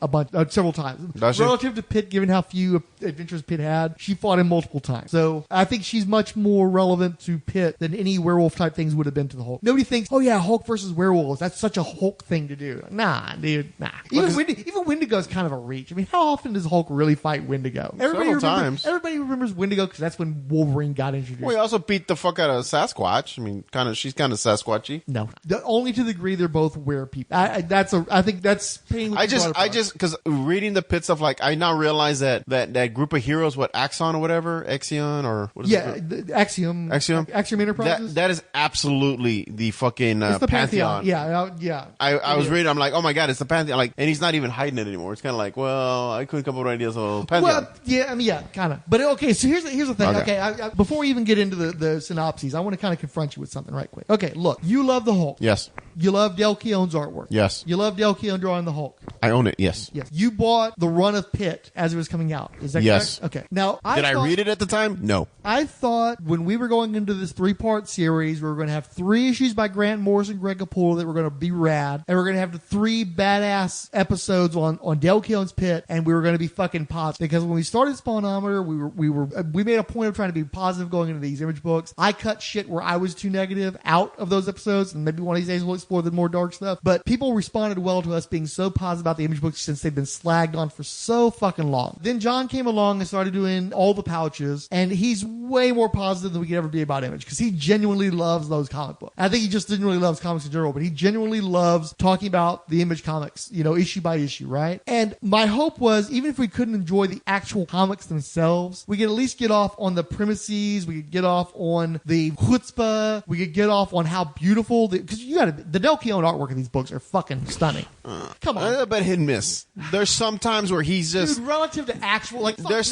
several times. Relative to Pitt, given how few adventures Pitt had, she fought him multiple times. So I think she's much more relevant to Pitt than any werewolf type things would have been to the Hulk. Nobody thinks, oh yeah, Hulk versus werewolves. That's such a Hulk thing to do. Nah, dude, nah. Even Wendigo's kind of a reach. I mean, how often does Hulk really fight Wendigo? Several times. Everybody remembers Wendigo because that's when Wolverine got introduced. Well, he also beat the fuck out of Sasquatch. I mean, she's kind of Sasquatchy. No, only to the degree they're both were people. I think that's painful. I just because reading the Pitt stuff, like I now realize that group of heroes, Axon or whatever, Axion or what is it? Axiom Enterprises. That is absolutely the fucking it's the Pantheon. Yeah. I was reading. I'm like, oh my god, it's the Pantheon. Like, and he's not even hiding it anymore. It's kind of like, well, I couldn't come up with ideas. So Pantheon. Well, yeah, I mean, kind of. But okay, so here's the thing. Okay, before we even get into the synopses, I want to kind of confront you with something right quick. Okay, look, you love the Hulk. Yes. You love Dale Keown's artwork. Yes. You love Dale Keown drawing the Hulk. I own it, yes. Yes. You bought the run of Pitt as it was coming out. Is that Yes. correct? Okay. Now, Did I read it at the time? No. I thought when we were going into this 3-part series, we were going to have 3 issues by Grant Morrison and Greg Capullo that were going to be rad, and we're going to have the 3 badass episodes on Dale Keown's Pitt, and we were going to be fucking positive. Because when we started Spawnometer, we made a point of trying to be positive going into these Image books. I cut shit where I was too negative out of those episodes, and maybe one of these days we'll explore the more dark stuff. But people responded well to us being so positive about the Image books since they've been slagged on for so fucking long. Then John came along and started doing all the pouches, and he's way more positive than we could ever be about Image because he genuinely loves those comic books. I think he just genuinely loves comics in general, but he genuinely loves talking about the Image comics, issue by issue, right? And my hope was, even if we couldn't enjoy the actual comics themselves, we could at least get off on the premises, we could get off on the chutzpah, we could get off on how beautiful, because the Dale Keown artwork in these books are fucking stunning. Come on. But hit and miss. There's some times where he's just... Dude, relative to actual, there's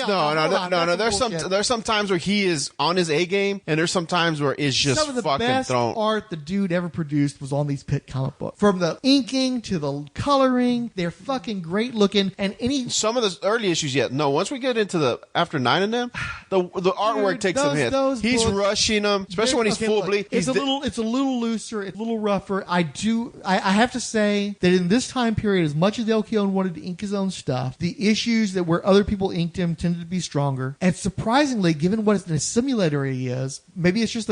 some times where he is on his A game, and there's some times where it's just some of the fucking best art the dude ever produced was on these Pitt comic books. From the inking to the coloring, they're fucking great looking. And some of the early issues, once we get into after 9 of them, the artwork takes some hits. He's rushing them, especially when he's full bleed. It's a little looser, it's a little rougher. I have to say that in this time period, as much as Dale Keown wanted to ink his own stuff, the issues that where other people inked him tended to be stronger. And surprisingly, given what a simulator he is, maybe it's just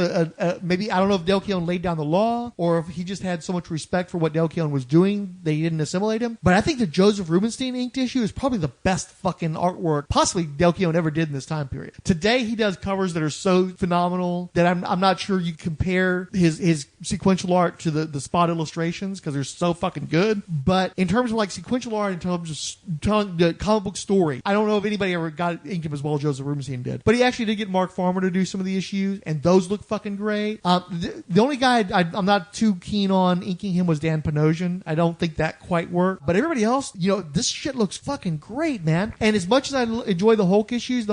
maybe I don't know if Dale Keown laid down the law or if he just had so much respect for what Dale Keown was doing that he didn't assimilate him. But I think the Joseph Rubinstein inked issue is probably the best fucking artwork possibly Dale Keown ever did in this time period. Today he does covers that are so phenomenal that I'm not sure you compare his sequential art to the spot illustrations because they're so fucking good. But in terms of like sequential art, in terms of telling the comic book story, I don't know if anybody ever got inked him as well as Joseph Rubinstein did. But he actually did get Mark Farmer to do some of the issues, and those look fucking great. The only guy I'm not too keen on inking him was Dan Panosian. I don't think that quite worked. But everybody else, this shit looks fucking great, man. And as much as I enjoy the Hulk issues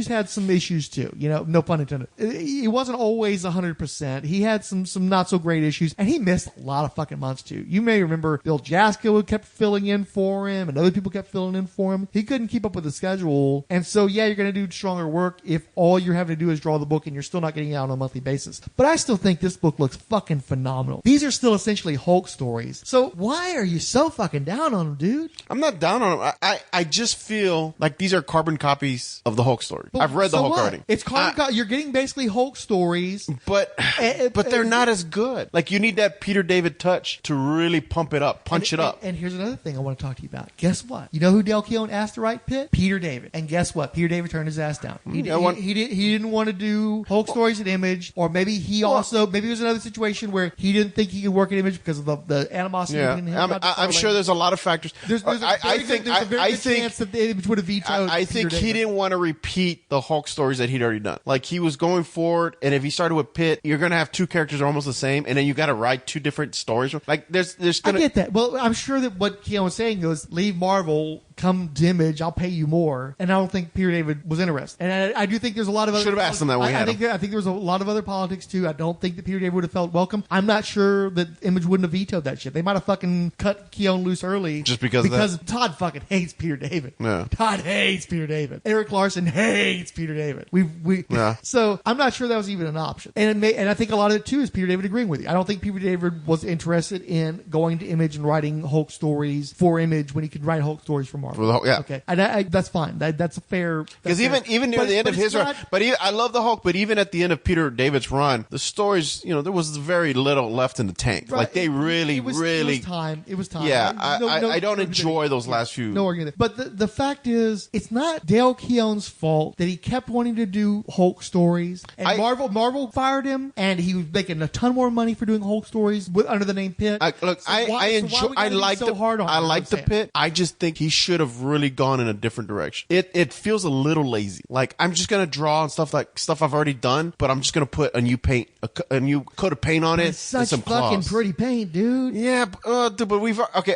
had some issues too. No pun intended. It wasn't always 100%. He had some not so great issues, and he missed a lot of fucking months too. You may remember Bill Jasko kept filling in for him, and other people kept filling in for him. He couldn't keep up with the schedule, and so you're going to do stronger work if all you're having to do is draw the book and you're still not getting it out on a monthly basis. But I still think this book looks fucking phenomenal. These are still essentially Hulk stories. So why are you so fucking down on them, dude? I'm not down on them. I just feel like these are carbon copies of the Hulk story. I've read the Hulk already. It's carbon you're getting basically Hulk stories. But they're not as good. Like, you need that Peter David touch to really pump it up, punch it up. And here's another thing I want to talk to you about. Guess what? You know who Dale Keown asked to write Pitt? Peter David. And guess what? Peter David turned his ass down. He didn't want to do Hulk stories at Image, or maybe maybe it was another situation where he didn't think he could work at Image because of the animosity. Yeah, I'm sure there's a lot of factors. There's a very good chance that the Image would have vetoed. I think he didn't want to repeat the Hulk stories that he'd already done. Like, he was going forward, and if he started with Pitt, you're going to have 2 characters that are almost the same, and then you got to write 2 different stories. Like, there's going to... I get that. Well, I'm sure that what Keown was saying was, leave Marvel, come to Image, I'll pay you more. And I don't think Peter David was interested. And I do think there's a lot of other... Should have asked him that way. I think there was a lot of other politics, too. I don't think that Peter David would have felt welcome. I'm not sure that Image wouldn't have vetoed that shit. They might have fucking cut Keown loose early. Just because Todd fucking hates Peter David. Yeah. Todd hates Peter David. Eric Larson hates Peter David. Yeah. So I'm not sure that was even an option. And I think a lot of it, too, is Peter David agreeing with you. I don't think Peter David was interested in going to Image and writing Hulk stories for Image when he could write Hulk stories for Marvel. Okay. And that's fine. That's a fair... Because even near the end of his run... But I love the Hulk, but even at the end of Peter David's run, the stories, there was very little left in the tank. Right. Like, they really... It was time. Yeah, I don't enjoy those last few... No argument. But the fact is, it's not Dale Keown's fault that he kept wanting to do Hulk stories. And Marvel fired him, and he was making a ton more money for doing Hulk stories under the name Pitt. I like the Pitt. I just think he should should have really gone in a different direction. It feels a little lazy. Like, I'm just gonna draw and stuff I've already done, but I'm just gonna put a new paint, a new coat of paint on it, It's such and some fucking claws. pretty paint, dude. Yeah, dude, but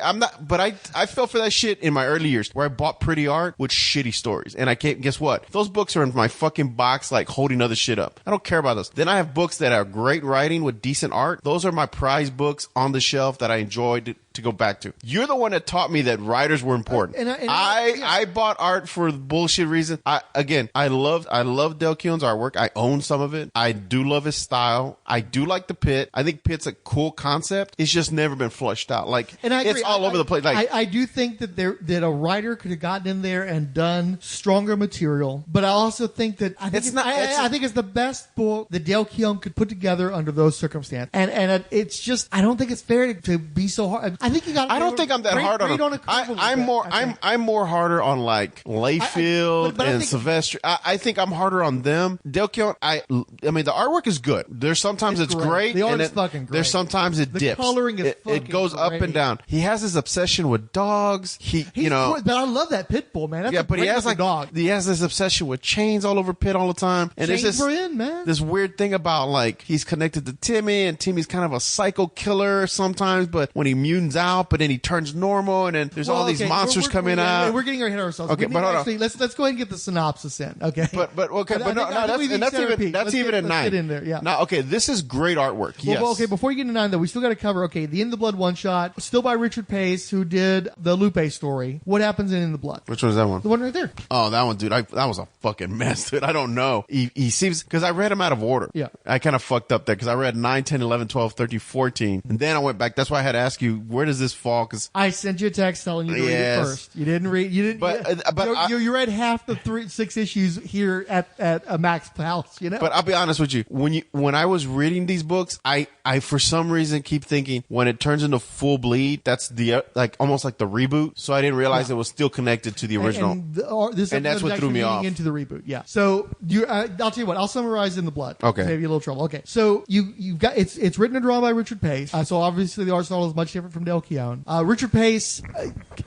I'm not, but I fell for that shit in my early years where I bought pretty art with shitty stories. And I can't, guess what? Those books are in my fucking box, like holding other shit up. I don't care about those. Then I have books that are great writing with decent art. Those are my prize books on the shelf that I enjoyed to go back to. You're the one that taught me that writers were important. I bought art for the bullshit reason. I love Dale Keown's artwork. I own some of it. I do love his style. I do like the Pitt. I think Pitt's a cool concept. It's just never been flushed out. Like, And I agree. it's all over the place. Like, I do think that a writer could have gotten in there and done stronger material, but I also think that I think it's the best book that Dale Keown could put together under those circumstances. And it's just, I don't think it's fair to be so hard. I think you got. I don't think I'm that hard on him. I'm more harder on like Layfield but I and think- Sylvester. I think I'm harder on them. Dale Keown, I mean, the artwork is good. There's sometimes it's great. The art and is fucking great. There's sometimes it The dips. coloring is it goes fucking up and great. down. He has his obsession with dogs. But I love that pit bull, man. That's But he has like dog. he has this obsession with chains all over Pitt all the time. And Chains there's were in, man. this weird thing about like he's connected to Timmy, and Timmy's kind of a psycho killer sometimes, but when he mutants out, but then he turns normal, and then there's all these monsters coming out. We're getting ahead of ourselves. Okay, but hold on. Actually, let's go ahead and get the synopsis in. Okay, That's even at 9. Let's get in there. Yeah. Now, okay, this is great artwork. Yes. Well, okay, before you get to 9, though, we still got to cover, okay, the In the Blood one-shot, still by Richard Pace, who did the Lupe story. What happens in the Blood? Which one is that one? The one right there. Oh, that one, dude. That was a fucking mess, dude. I don't know. He seems, because I read him out of order. Yeah. I kind of fucked up there because I read 9, 10, 11, 12, 13, 14. And then I went back. That's why I had to ask you, where does this fall? Because I sent you a text telling you to read it first. You didn't read. You didn't. But you read half the 6 issues here at a Max house. You know. But I'll be honest with you. When I was reading these books, I for some reason keep thinking when it turns into Full Bleed, that's the like almost like the reboot. So I didn't realize it was still connected to the original. And that's what threw me off. Into the reboot. Yeah. So I'll tell you what. I'll summarize In the Blood. Okay. Save you a little trouble. Okay. So you've got it's written and drawn by Richard Pace. So obviously the art style is much different from Dale Keown. Richard Pace,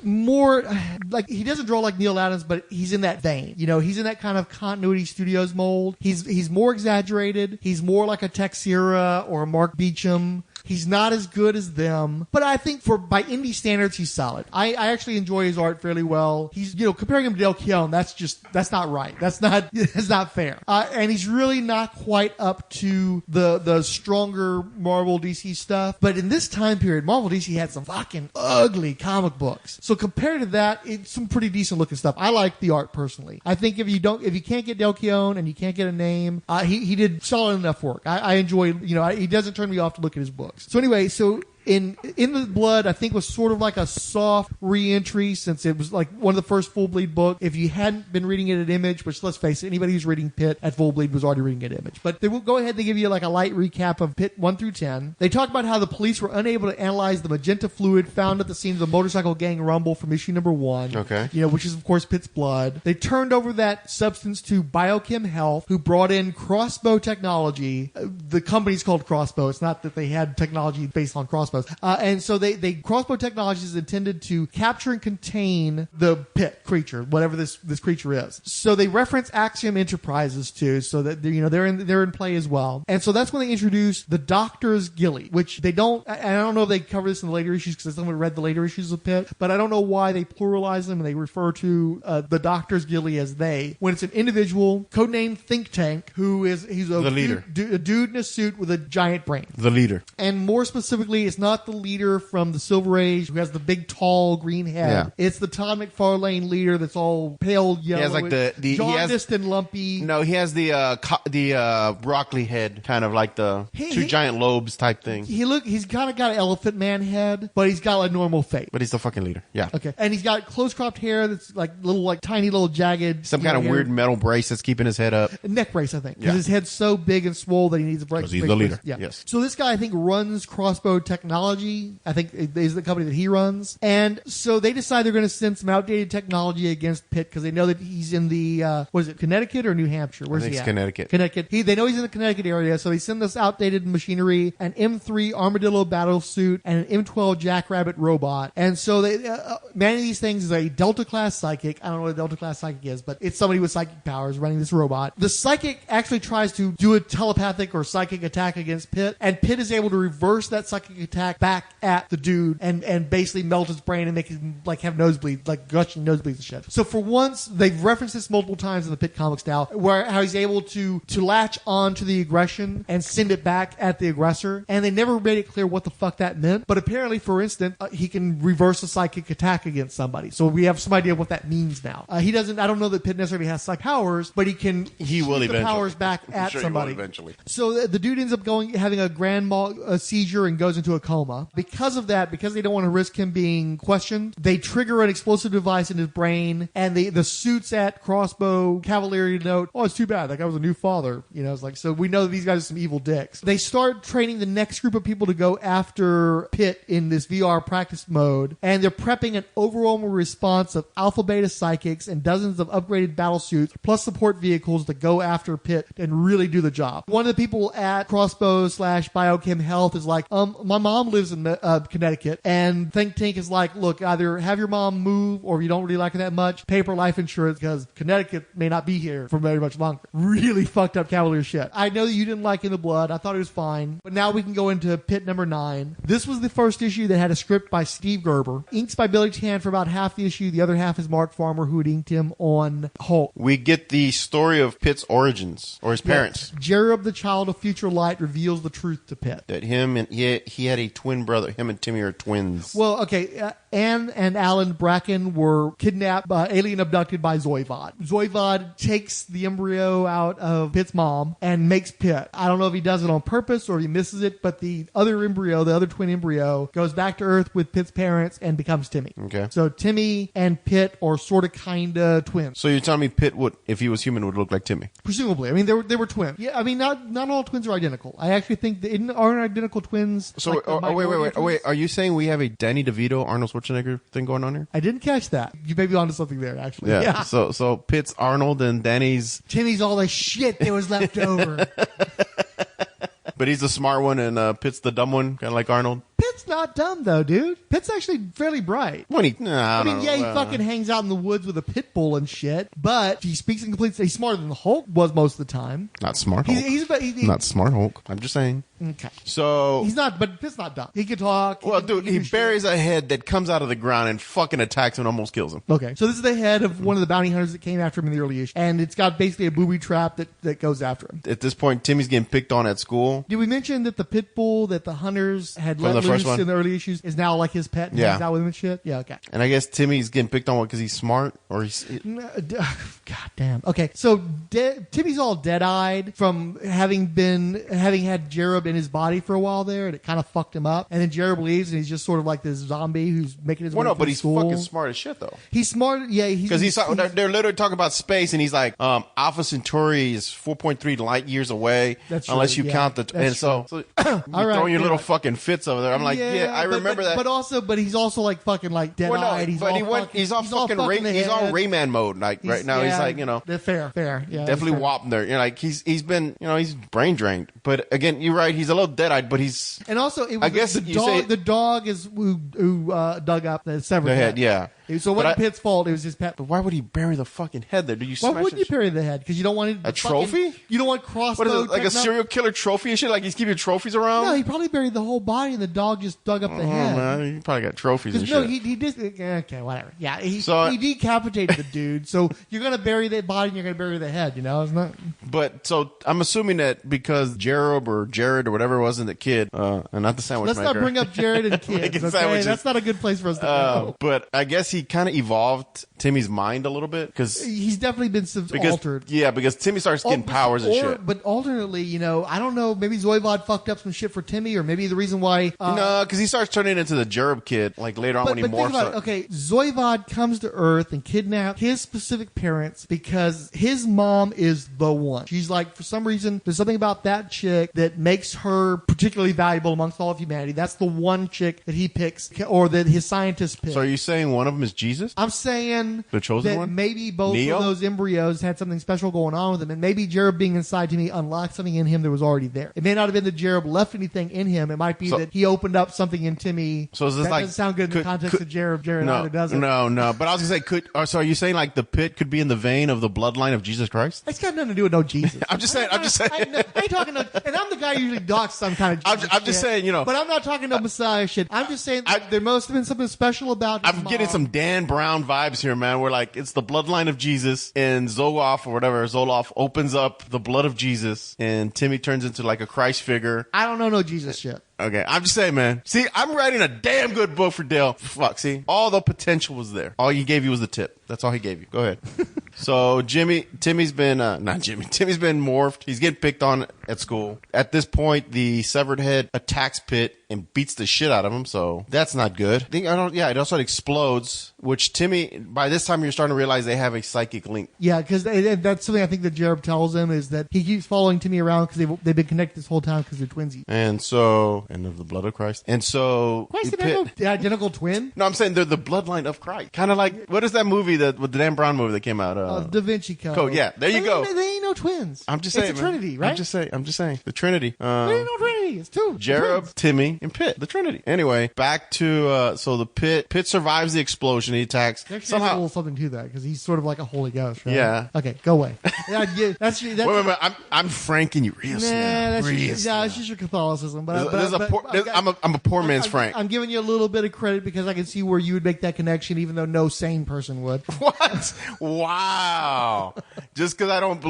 more like he doesn't draw like Neil Adams, but he's in that vein. You know, he's in that kind of continuity studios mold. He's more exaggerated. He's more like a Tex Sierra or a Mark Beecham. He's not as good as them, but I think by indie standards, he's solid. I actually enjoy his art fairly well. He's, comparing him to Dale Keown, that's not right. That's not fair. And he's really not quite up to the stronger Marvel DC stuff. But in this time period, Marvel DC had some fucking ugly comic books. So compared to that, it's some pretty decent looking stuff. I like the art personally. I think if you can't get Dale Keown and you can't get a name, he did solid enough work. I enjoy, he doesn't turn me off to look at his books. So anyway, In the Blood, I think was sort of like a soft re-entry since it was like one of the first Full Bleed books. If you hadn't been reading it at Image, which let's face it, anybody who's reading Pitt at Full Bleed was already reading it at Image. But they will go ahead and give you like a light recap of Pitt 1 through 10. They talk about how the police were unable to analyze the magenta fluid found at the scene of the motorcycle gang rumble from issue number 1. Okay. Which is of course Pitt's blood. They turned over that substance to Biochem Health, who brought in crossbow technology. The company's called Crossbow. It's not that they had technology based on crossbows. And so they crossbow technology is intended to capture and contain the Pitt creature, whatever this creature is. So they reference Axiom Enterprises too, so that they're in play as well. And so that's when they introduce the Doctor's Ghillie, which they don't. I don't know if they cover this in the later issues because someone read the later issues of Pitt, but I don't know why they pluralize them and they refer to the Doctor's Ghillie as they when it's an individual codenamed Think Tank he's the leader, a dude in a suit with a giant brain. The leader, and more specifically, it's not the leader from the Silver Age who has the big, tall, green head. Yeah. It's the Todd McFarlane leader that's all pale yellow. He has like the jaundiced and lumpy. No, he has the broccoli head, kind of like the two giant lobes type thing. He's kind of got an elephant man head, but he's got a normal face. But he's the fucking leader. Yeah. Okay. And he's got close cropped hair that's like tiny little jagged. Some kind of weird metal brace that's keeping his head up. A neck brace, I think. Yeah. Because his head's so big and swole that he needs a brace. Because he's the leader. Yeah. Yes. So this guy, I think, runs crossbow technology Technology, I think is the company that he runs. And so they decide they're going to send some outdated technology against Pitt because they know that he's in the, what is it, Connecticut or New Hampshire? Where's he at? Connecticut. Connecticut. They know he's in the Connecticut area, so they send this outdated machinery, an M3 Armadillo battle suit, and an M12 Jackrabbit robot. And so they, manning these things is a Delta-class psychic. I don't know what a Delta-class psychic is, but it's somebody with psychic powers running this robot. The psychic actually tries to do a telepathic or psychic attack against Pitt, and Pitt is able to reverse that psychic attack back at the dude and basically melt his brain and make him like have nosebleeds, like gushing nosebleeds and shit. So for once, they've referenced this multiple times in the Pitt comics now, where how he's able to latch on to the aggression and send it back at the aggressor, and they never made it clear what the fuck that meant. But apparently, for instance, he can reverse a psychic attack against somebody. So we have some idea what that means now. He doesn't. I don't know that Pitt necessarily has psychic powers, but he can. He will shoot eventually. The powers back at sure somebody. He will eventually. So the dude ends up having a grand mal seizure and goes into a coma. Because of that, because they don't want to risk him being questioned, they trigger an explosive device in his brain, and the suits at Crossbow Cavalry note, oh, it's too bad. That guy was a new father. You know, it's like, so we know that these guys are some evil dicks. They start training the next group of people to go after Pitt in this VR practice mode, and they're prepping an overwhelming response of alpha beta psychics and dozens of upgraded battle suits, plus support vehicles to go after Pitt and really do the job. One of the people at Crossbow / Biochem Health is like, my mom lives in Connecticut, and Think Tank is like, look, either have your mom move, or if you don't really like her that much, pay for life insurance, because Connecticut may not be here for very much longer. Really fucked up Cavalier shit. I know that you didn't like In the Blood. I thought it was fine. But now we can go into Pitt number 9. This was the first issue that had a script by Steve Gerber. Inks by Billy Tan for about half the issue. The other half is Mark Farmer, who had inked him on Hulk. We get the story of Pitt's origins, or his parents. Yes. Jereb, the child of future light, reveals the truth to Pitt. That him and he had a twin brother. Him and Timmy are twins. Well, okay. Anne and Alan Bracken were kidnapped, alien abducted by Zoivod. Zoivod takes the embryo out of Pitt's mom and makes Pitt. I don't know if he does it on purpose or he misses it, but the other embryo, the other twin embryo, goes back to Earth with Pitt's parents and becomes Timmy. Okay. So Timmy and Pitt are sort of kind of twins. So you're telling me Pitt would, if he was human, would look like Timmy? Presumably. I mean, they were twins. Yeah, I mean, not all twins are identical. I actually think aren't identical twins. So like wait. Are you saying we have a Danny DeVito, Arnold Schwarzenegger thing going on here? I didn't catch that. You may be onto something there, actually. Yeah. So Pitt's Arnold and Danny's Timmy's all the shit that was left over. But he's the smart one and Pitt's the dumb one, kind of like Arnold. Pitt's not dumb, though, dude. Pitt's actually fairly bright. When he, He fucking hangs out in the woods with a pit bull and shit, but he speaks in complete... He's smarter than the Hulk was most of the time. Not smart Hulk. He's not smart Hulk. I'm just saying. Okay. So... He's not, but Pitt's not dumb. He can talk. Well, dude, he buries a head that comes out of the ground and fucking attacks him and almost kills him. Okay. So this is the head of one of the bounty hunters that came after him in the early issue. And it's got basically a booby trap that goes after him. At this point, Timmy's getting picked on at school. Did we mention that the pit bull that the hunters had let loose in the early issues is now like his pet and hangs out with him and shit? Yeah, okay. And I guess Timmy's getting picked on because he's smart or he's... God damn. Okay, so Timmy's all dead-eyed from having had Jereb in his body for a while there, and it kind of fucked him up. And then Jereb leaves, and he's just sort of like this zombie who's making his way through but he's school. Fucking smart as shit, though. He's smart, yeah. Because they're literally talking about space, and he's like, Alpha Centauri is 4.3 light years away, unless you count the... And so you're throwing your little fucking fits over there. I'm like, I remember that. But he's also like fucking like dead-eyed. He's all Rayman mode, like right now. He's like, fair. Yeah, definitely whopping there. You know, like he's been, he's brain drained. But again, you're right. He's a little dead-eyed, but he's. And also, it was I guess the dog is who dug up the severed head. Yeah. So it wasn't Pitt's fault. It was his pet. But why would he bury the fucking head there? Do you? Why wouldn't you bury the head? Because you don't want a trophy. You don't want crossbow. What is it, like a serial killer trophy and shit? Like he's keeping trophies around? No, he probably buried the whole body, and the dog just dug up the head. Man, he probably got trophies and shit. No, he did. Okay, whatever. Yeah, he decapitated the dude. So you're gonna bury that body, and you're gonna bury the head. It's not. But so I'm assuming that because Jereb or Jared or whatever it was in the kid, and not the sandwich Let's maker. not bring up Jared and kids. Okay, that's not a good place for us to go. But I guess he kind of evolved Timmy's mind a little bit? Because he's definitely been altered. Yeah, because Timmy starts getting powers and shit. But alternately, I don't know, maybe Zoivod fucked up some shit for Timmy, or maybe the reason why... no, because he starts turning into the Jereb kid, like later on when he morphs. Think about it. Okay, Zoivod comes to Earth and kidnaps his specific parents because his mom is the one. She's like, for some reason, there's something about that chick that makes her particularly valuable amongst all of humanity. That's the one chick that he picks, or that his scientists pick. So are you saying one of them is Jesus? I'm saying the chosen that one? maybe both Neo? of those embryos had something special going on with them, and maybe Jereb being inside Timmy unlocked something in him that was already there. It may not have been that Jereb left anything in him. It might be that he opened up something in Timmy. So is this that doesn't sound good in the context of Jereb. Jereb either doesn't. No. But I was gonna say, so are you saying like the Pitt could be in the vein of the bloodline of Jesus Christ? It's got nothing to do with no Jesus. I'm just saying. I ain't talking to, and I'm the guy who usually docks some kind of Jesus I'm just saying, but I'm not talking to Messiah shit. I'm just saying there must have been something special about his I'm mom. getting some Dan Brown vibes here, man. Where like it's the bloodline of Jesus, and Zoloff opens up the blood of Jesus, and Timmy turns into like a Christ figure. I don't know no Jesus shit. Okay, I'm just saying, man. See, I'm writing a damn good book for Dale. Fuck, see? All the potential was there. All he gave you was the tip. That's all he gave you. Go ahead. So, Timmy's been morphed. He's getting picked on at school. At this point, the severed head attacks Pitt and beats the shit out of him, so that's not good. It also explodes, which Timmy, by this time you're starting to realize they have a psychic link. Yeah, because that's something I think that Jereb tells him, is that he keeps following Timmy around because they've been connected this whole time because they're twinsies. And so, and of the blood of Christ. And so... The identical twin? No, I'm saying they're the bloodline of Christ. Kind of like, what is that movie, with the Dan Brown movie that came out? Da Vinci Code. Yeah, there you go. They ain't no twins. I'm just saying, it's a Trinity, right? I'm just saying. The Trinity. There ain't no Trinity. It's two. Jereb, Timmy, and Pitt. The Trinity. Anyway, back to, so the Pitt survives the explosion. He attacks. There's a little something to that, because he's sort of like a Holy Ghost, right? Yeah. Okay, go away. Wait. I'm franking you real slow. That's just your Catholicism. But I'm a poor man's Frank. I'm giving you a little bit of credit because I can see where you would make that connection, even though no sane person would. What? Wow. Just because I don't...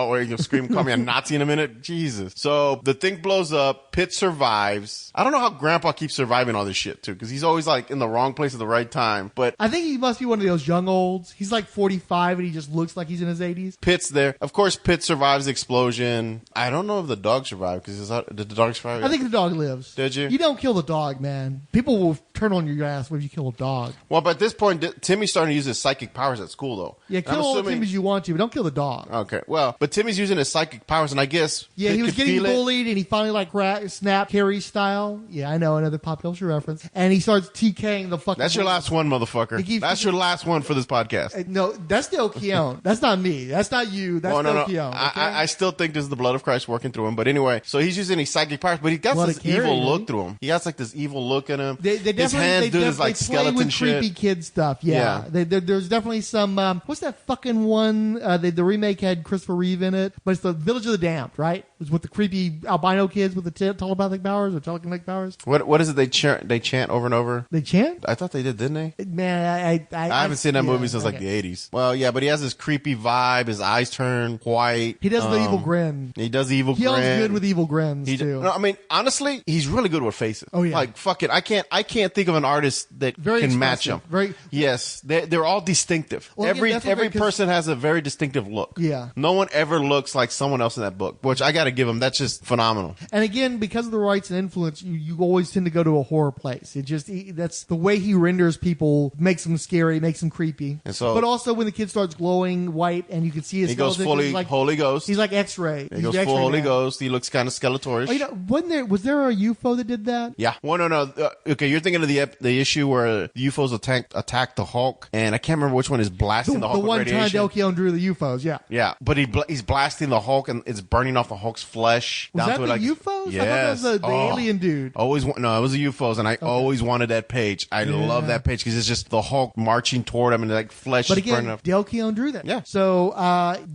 wait, you'll scream, call me a Nazi in a minute? Jesus. So the thing blows up. Pitt survives. I don't know how Grandpa keeps surviving all this shit, too, because he's always like in the wrong place at the right time. But I think he must be one of those young olds. He's like 45 and he just looks like he's in his 80s. Pitt's there. Of course, Pitt survives the explosion. I don't know if the dog survived, because did the dog survive? I think the dog lives. Did you? You don't kill the dog, man. People will turn on your ass when you kill a dog. Well, but at this point, Timmy's starting to use his psychic powers at school, though. Yeah, kill all the Timmys you want to, but don't kill the dog. Okay, well, but Timmy's using his psychic powers, and I guess yeah, Pitt he was could getting feel bullied, and he finally snapped Carrie style. Yeah, I know, another pop culture reference. And he starts TKing the fucking. That's your last one, motherfucker. That's your last one for this podcast. No, that's Dale Keown. That's not me. That's not you. That's Dale Keown. Okay? I still think this is the blood of Christ working through him. But anyway, so he's using his psychic powers, but he got this evil look through him. He has like this evil look in him. His hands do this like skeleton shit. Creepy kid stuff. Yeah. There's definitely some. What's that fucking one? The remake had Christopher Reeve in it, but it's the Village of the Damned, right? It was with the creepy albino kids with the telepathic powers or telekinetic powers. What is it they chant over and over? They chant? I thought they did, didn't they? Man, I haven't seen that movie since like the 80s. Well, yeah, but he has this creepy vibe. His eyes turn white. He does the evil grin. He does the evil grin. He always good with evil grins too. No, I mean, honestly, he's really good with faces. Oh yeah. Like fuck it, I can't think of an artist that can match him. Yes, they're all distinctive. Well, every person has a very distinctive look. Yeah. No one ever looks like someone else in that book, which I got to give him. That's just phenomenal. And again, because of the rights and influence, you always tend to go to a horror place. That's the way he renders people, makes them scary, makes them creepy. And so, but also when the kid starts glowing white and you can see his skeleton, he goes fully like, Holy Ghost. He's like X-ray. He goes full Holy Ghost. He looks kind of skeletorish. Oh, was there a UFO that did that? Yeah. Well, no. Okay, you're thinking of the issue where the UFOs attacked the Hulk, and I can't remember which one is blasting the Hulk with radiation. The one time Dale Keown drew the UFOs, yeah. Yeah, but he's blasting the Hulk, and it's burning off the Hulk's flesh. Was that the UFOs? Yes. I thought that was the alien dude. No, it was the UFOs, and I always wanted that page. I love that page because it's just the Hulk marching toward him, and like flesh is burning off. Dale Keown drew that. Yeah. So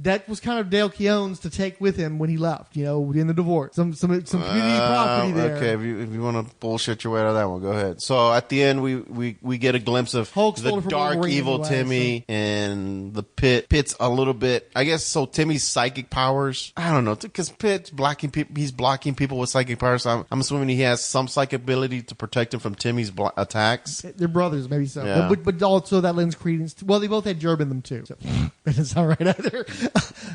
that was kind of Dale Keown's to take with him when he left, in the divorce. Some community property there. Okay, if you want to bullshit your way out of that one, go ahead. So at the end, we get a glimpse of the dark, evil Timmy and the Pitt. Pitt's a little bit, I guess, so Timmy's psychic powers, I don't know, because Pitt's blocking people. He's blocking people with psychic powers. So I'm assuming he has some psychic ability to protect him from Timmy's attacks. They're brothers, maybe so. Yeah. But also that lends credence to, well, they both had Jereb in them too. So that doesn't sound right either.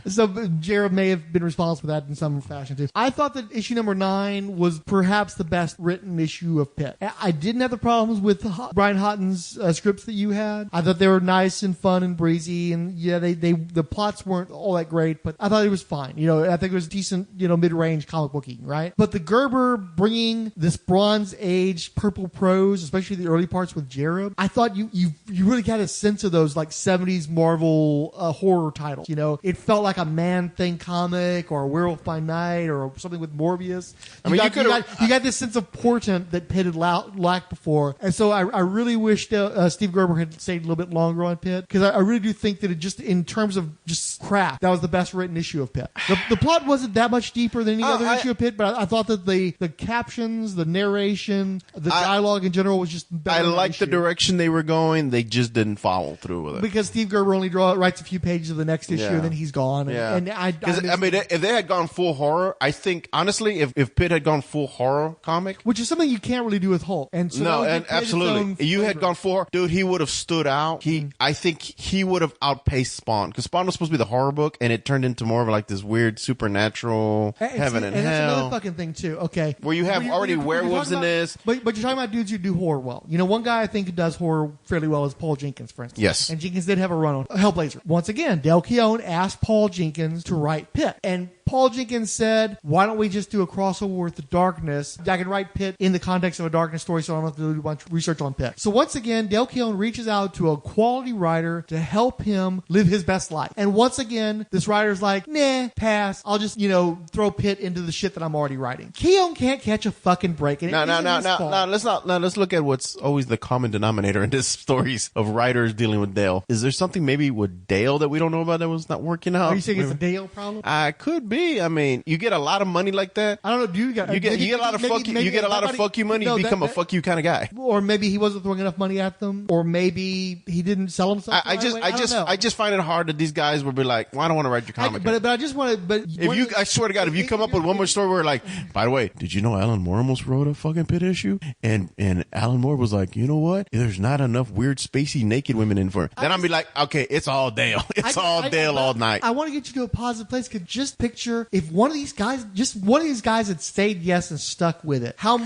So Jereb may have been responsible for that in some fashion too. I thought that issue number 9 was perhaps the best written issue of Pitt. I didn't have the problems with Brian Houghton's scripts that you had. I thought they were nice and fun and breezy, and yeah, the plots weren't all that great, but I thought it was fine. I think it was decent, mid-range comic booking, right? But the Gerber bringing this Bronze Age purple prose, especially the early parts with Jereb, I thought you really got a sense of those like 70s Marvel horror titles. It felt like a Man-Thing comic or a Werewolf by Night or something with Morbius. You got this sense of portent that Pitt had lacked before, and so I really wish Steve Gerber had stayed a little bit longer on Pitt, because I really do think that it just, in terms of just craft, that was the best written issue of Pitt. The plot wasn't that much deeper than any other issue of Pitt, but I thought that the captions, the narration, the dialogue in general was just better. I liked the direction they were going. They just didn't follow through with it. Because Steve Gerber only writes a few pages of the next issue, and then he's gone. And if they had gone full horror, I think, honestly, if Pitt had gone full horror comic, which is something you can't really do with Hulk. And so absolutely. You had gone full horror, dude, he would have stood out. I think he would have outpaced Spawn, because Spawn was supposed to be the horror book, and it turned into more of like this weird supernatural heaven and hell. That's another fucking thing too. Okay, where you have already werewolves in this, but you're talking about dudes who do horror well. One guy I think who does horror fairly well is Paul Jenkins, for instance. Yes, and Jenkins did have a run on Hellblazer. Once again, Dale Keown asked Paul Jenkins to write Pitt, and Paul Jenkins said, why don't we just do a crossover with the Darkness? I can write Pitt in the context of a Darkness story, so I don't have to do a bunch of research on Pitt. So once again, Dale Keown reaches out to a quality writer to help him live his best life. And once again, this writer's like, nah, pass. I'll just, throw Pitt into the shit that I'm already writing. Keown can't catch a fucking break. And let's look at what's always the common denominator in this stories of writers dealing with Dale. Is there something maybe with Dale that we don't know about that was not working out? Are you saying it's a Dale problem? Could be. I mean, you get a lot of money like that. I don't know. You get a lot of fuck you. You get a lot of fuck you money. You become a fuck you kind of guy. Or maybe he wasn't throwing enough money at them. Or maybe he didn't sell himself. I just find it hard that these guys would be like, well, I don't want to write your comic. But I just want to. But I swear to God, if you come up with one more story where like, by the way, did you know Alan Moore almost wrote a fucking Pitt issue? And Alan Moore was like, you know what? There's not enough weird spacey naked women in for it. Then I'd be like, okay, it's all Dale. It's all Dale all night. I want to get you to a positive place. Because just picture if one of these guys had stayed yes and stuck with it. How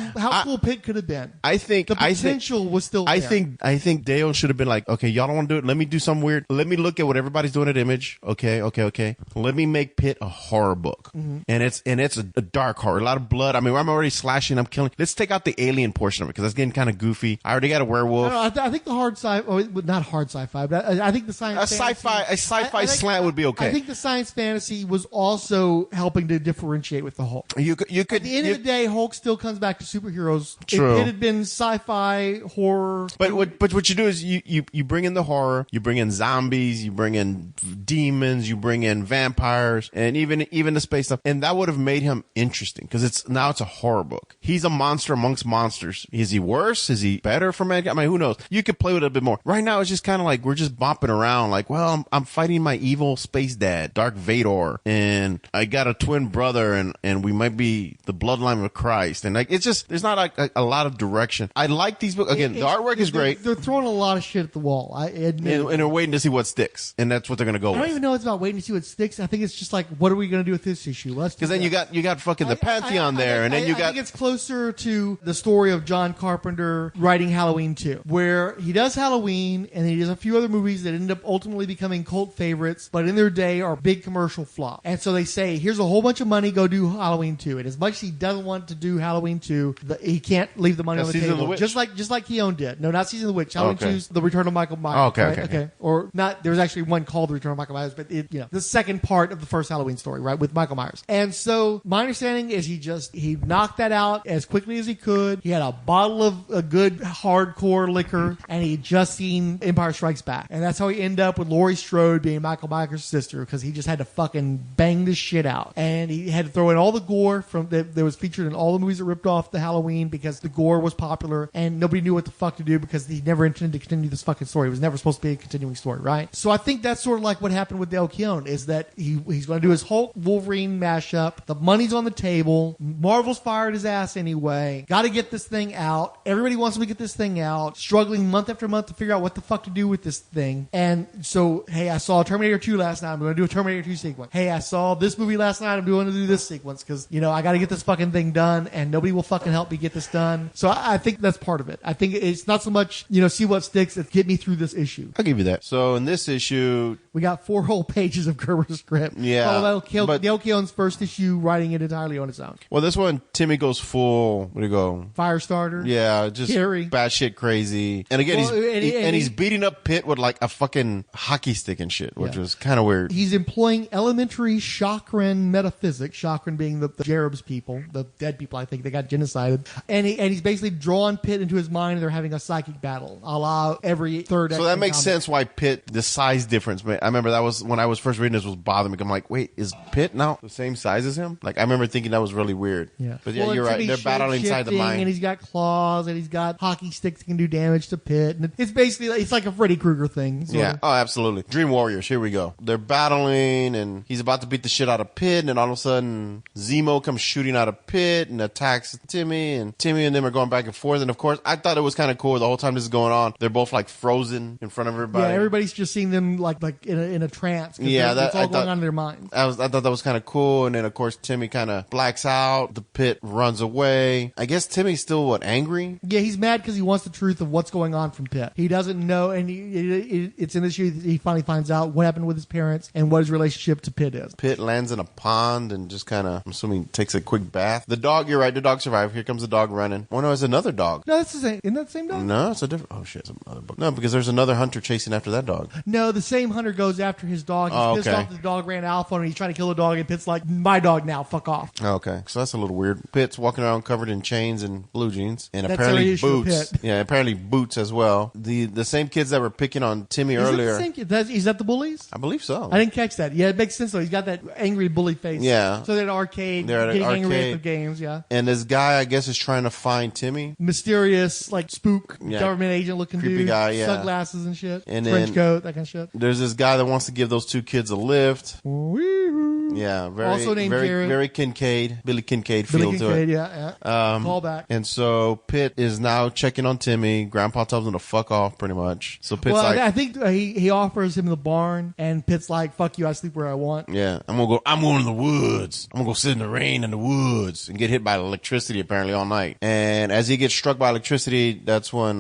cool Pitt could have been. I think the potential was still there. I think Dale should have been like, okay, y'all don't want to do it. Let me do something weird. Let me look at what everybody's doing at Image. Okay. Let me make Pitt a horror book. Mm-hmm. And it's a dark horror. A lot of blood. I mean, I'm already slashing. I'm killing. Let's take out the alien portion of it because that's getting kind of goofy. I already got a werewolf. I think the hard sci-fi, not hard sci-fi, but I think the science a sci-fi slant would be okay. I think the science fantasy was also helping to differentiate with the Hulk. You could. At the end of the day, Hulk still comes back to superheroes. True. It had been sci-fi horror. But what you do is you bring in the horror, you bring in zombies, you bring in demons, you bring in vampires, and even the space stuff, and that would have made him interesting because it's a horror book. He's a monster amongst monsters. Is he worse? Is he better for mankind? I mean, who knows? You could play with it a bit more. Right now, it's just kind of like we're just bopping around. Like, well, I'm fighting my evil space dad, Dark Vador, and I got a twin brother, and we might be the bloodline of Christ, and like it's just there's not like a lot of direction. I like these books. Again, the artwork is great. They're throwing a lot of shit at the wall. I admit, and they're waiting to see what sticks, and that's what they're going to go with. I don't even know it's about waiting to see what sticks. I think it's just like, what are we going to do with this issue? Because then you got fucking the Pantheon there, and then you got. I think it's closer to the story of John Carpenter writing Halloween 2, where he does Halloween, and he does a few other movies that end up ultimately becoming cult favorites, but in their day are big commercial flop. And so they say, here's a whole bunch of money, go do Halloween 2. And as much as he doesn't want to do Halloween 2, he can't leave the money on the table. Just like Keown did. No, not Season of the Witch. Halloween 2's The Return of Michael Myers. Okay. Or not, there was actually one called The Return of Michael Myers, but the second part of the first Halloween story, right, with Michael Myers. And so my understanding is he knocked that out as quickly as he could. He had a bottle of a good hardcore liquor, and he had just seen Empire Strikes Back. And that's how he ended up with Laurie Strode being Michael Myers' sister, because he just had to fucking bang the shit shit out. And he had to throw in all the gore that was featured in all the movies that ripped off the Halloween because the gore was popular and nobody knew what the fuck to do because he never intended to continue this fucking story. It was never supposed to be a continuing story, right? So I think that's sort of like what happened with Dale Keown is that he's going to do his Hulk Wolverine mashup. The money's on the table. Marvel's fired his ass anyway. Got to get this thing out. Everybody wants him to get this thing out. Struggling month after month to figure out what the fuck to do with this thing. And so, hey, I saw Terminator 2 last night. I'm going to do a Terminator 2 sequence. Hey, I saw this movie last night. I'm going to do this sequence because, I got to get this fucking thing done and nobody will fucking help me get this done. So I think that's part of it. I think it's not so much, see what sticks. It's get me through this issue. I'll give you that. So in this issue, we got 4 whole pages of Gerber's script. Yeah. Dale Keown's first issue, writing it entirely on his own. Well, this one, Timmy goes full, where do you go? Firestarter. Yeah, just batshit crazy. And again, he's beating up Pitt with like a fucking hockey stick and shit, which was kind of weird. He's employing elementary chakran metaphysics, chakran being the Jereb's people, the dead people, I think. They got genocided. And he's basically drawn Pitt into his mind and they're having a psychic battle, a la every third So that makes sense why Pitt, the size difference. I remember that was when I was first reading this was bothering me. I'm like, wait, is Pitt now the same size as him? Like, I remember thinking that was really weird. Yeah. But yeah, you're right. They're battling inside the mind. And he's got claws and he's got hockey sticks that can do damage to Pitt. And it's basically, it's like a Freddy Krueger thing. Yeah. Oh, absolutely. Dream Warriors. Here we go. They're battling and he's about to beat the shit out of Pitt. And then all of a sudden, Zemo comes shooting out of Pitt and attacks Timmy. And Timmy and them are going back and forth. And of course, I thought it was kind of cool the whole time this is going on. They're both like frozen in front of everybody. Yeah, everybody's just seeing them like in a trance. Yeah, it's all going on in their minds. I thought that was kind of cool. And then of course Timmy kind of blacks out. The Pitt runs away. I guess Timmy's still angry? Yeah, he's mad because he wants the truth of what's going on from Pitt. He doesn't know, and it's in this issue that he finally finds out what happened with his parents and what his relationship to Pitt is. Pitt lands in a pond and just kind of, I'm assuming, takes a quick bath. The dog, you're right, the dog survived. Here comes the dog running. Oh no, it's another dog. No, that's the same. Isn't that the same dog? No, it's a different. Oh shit, it's another book. No, because there's another hunter chasing after that dog. No, the same hunter goes after his dog. He's pissed off that the dog ran alpha and he's trying to kill the dog, and Pitt's like, my dog now, fuck off. Okay, so that's a little weird. Pitt's walking around covered in chains and blue jeans, and that's apparently boots. Yeah, apparently boots as well. The same kids that were picking on Timmy earlier. Is that the same kid? Is that the bullies? I believe so. I didn't catch that. Yeah, it makes sense though. He's got that angry bully face. Yeah. So they're at arcade. They're at getting arcade. angry at the games. Yeah. And this guy, I guess, is trying to find Timmy. Mysterious, like spook, government agent looking creepy dude. Guy, yeah. Sunglasses and shit. And French coat, that kind of shit. There's this guy that wants to give those two kids a lift. Woo-hoo. Yeah, also named Jared. Very Kincaid, Billy Kincaid feel Billy Kincaid, to it. Yeah. Call back. And so Pitt is now checking on Timmy. Grandpa tells him to fuck off, pretty much. So Pitt's I think he offers him the barn, and Pitt's like, "Fuck you, I sleep where I want." Yeah, I'm going to the woods. I'm gonna go sit in the rain in the woods and get hit by electricity apparently all night. And as he gets struck by electricity, that's when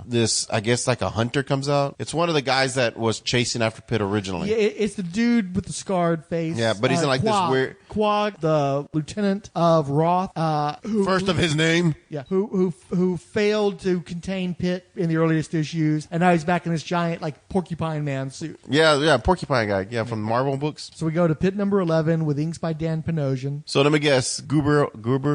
this, I guess, like a hunter comes out. It's one of the guys that was chasing after Pitt originally. Yeah, it's the dude with the scarred face. Yeah, but he's in like Quag, this weird. Quag, the lieutenant of Roth, First of his name. Yeah, who failed to contain Pitt in the earliest issues, and now he's back in this giant like porcupine man suit. Yeah, porcupine guy. Yeah, from the Marvel books. So we go to Pitt number 11 with inks by Dan Panosian. So let me guess, Gerber,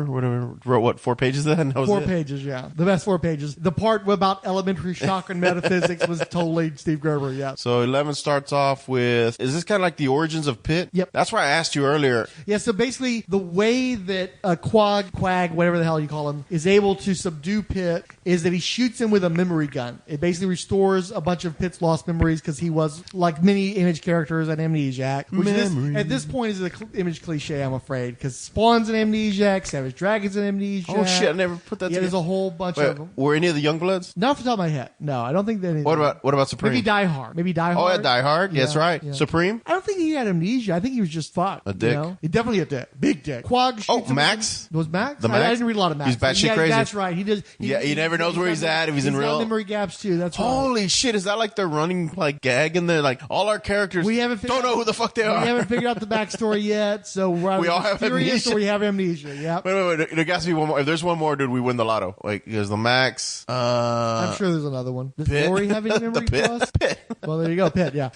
whatever, wrote what, 4 pages of that? And that was 4 pages, yeah. The best 4 pages. The part about elementary chakra metaphysics was totally Steve Gerber, yeah. So 11 starts off with, is this kind of like the origins of Pitt? Yep. That's why I asked you earlier. Yeah, so basically the way that Quag, whatever the hell you call him, is able to subdue Pitt is that he shoots him with a memory gun. It basically restores a bunch of Pitt's lost memories because he was, like many Image characters, an amnesiac. Which at this point is an Image cliche, I'm afraid, because Spawn's an amnesiac, Savage Dragon's an amnesiac. Oh shit, I never put that together. There's a whole bunch of them. Were any of the Youngbloods? Not off the top of my head. No, I don't think that. What about Supreme? Maybe Die Hard. Oh, yeah, Die Hard. Yeah, that's right. Yeah. Supreme? I don't think he had amnesia. I think he was just fucked. A dick. You know? He definitely a dick. Big dick. Quag. Max? Was Max? The Max? I didn't read a lot of Max. He's batshit crazy. That's right. He does. He never knows where he's at if he's in real. Got memory gaps too. That's right. Holy shit! Is that like the running like gag in there? Like all our characters don't know who the fuck they are. We haven't figured out the backstory yet, so we all have amnesia. Or we have amnesia. Yeah. Wait. There has to be one more. If there's one more, dude, we win the lotto. Like there's the Max. I'm sure there's another one. Does Pitt. Lori have any memory loss? Pitt. Well, there you go, Pitt. Yeah.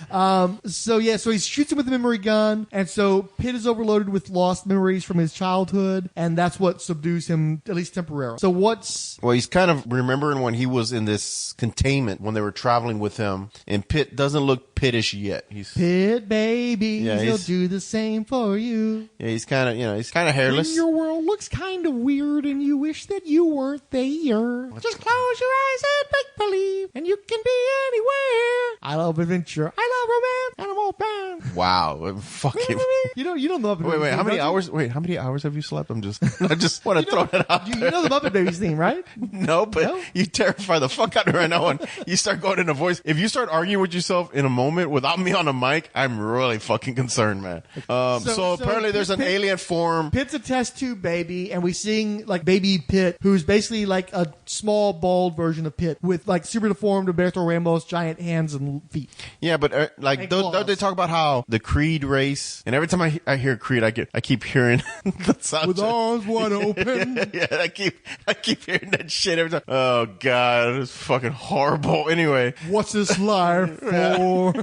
So he's shoots him with a memory gun, and so Pitt is overloaded with lost memories from his childhood, and that's what subdues him, at least temporarily. So what's... Well, he's kind of remembering when he was in this containment when they were traveling with him, and Pitt doesn't look Pittish yet. He's Pitt, baby, Yeah, he'll he's- do the same for you. yeah, he's kind of he's kind of hairless. When your world looks kind of weird and you wish that you weren't there. Just close your eyes and make believe, and you can be anywhere. I love adventure. I love romance, and I'm all bad. Wow, fucking. You know the Muppet Wait, Babies how theme, many don't you? hours? Wait, how many hours have you slept? I just want to throw that out. You know the Muppet Babies theme, right? No, but No? you terrify the fuck out of me right now when you start going in a voice. If you start arguing with yourself in a moment without me on the mic, I'm really fucking concerned, man. So apparently there's an alien form. Pitt's a test tube baby, and we sing like baby Pitt, who's basically like a small, bald version of Pitt with like super deformed Roberto Ramos giant hands and feet. Yeah, but like And don't they claws. talk about how the Creed race? And every time I hear Creed, I keep hearing the sound. With arms wide open. Yeah, I keep hearing that shit every time. Oh god, it's fucking horrible. Anyway, What's this life for?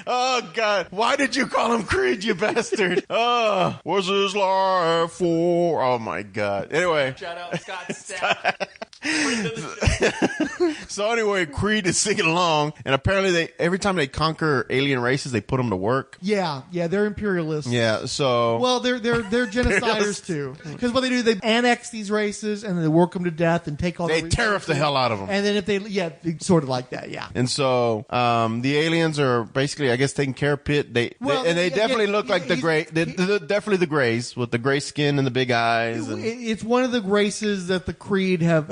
oh god, why did you call him Creed, you bastard? Oh, what's his life for? Oh my god. Anyway, Shout out Scott Stapp. Friend of the show. so anyway, Creed is singing along, and apparently every time they conquer alien races, they put them to work. Yeah, they're imperialists. Yeah, so Well, they're genociders too. Because what they do, they annex these races and they work them to death and take all. they the tariff the hell out of them. And then if they, sort of like that, yeah. And so the aliens are basically, I guess, taking care of Pitt. They definitely look like the gray. They're definitely the grays with the gray skin and the big eyes. And, It's one of the races that the Creed have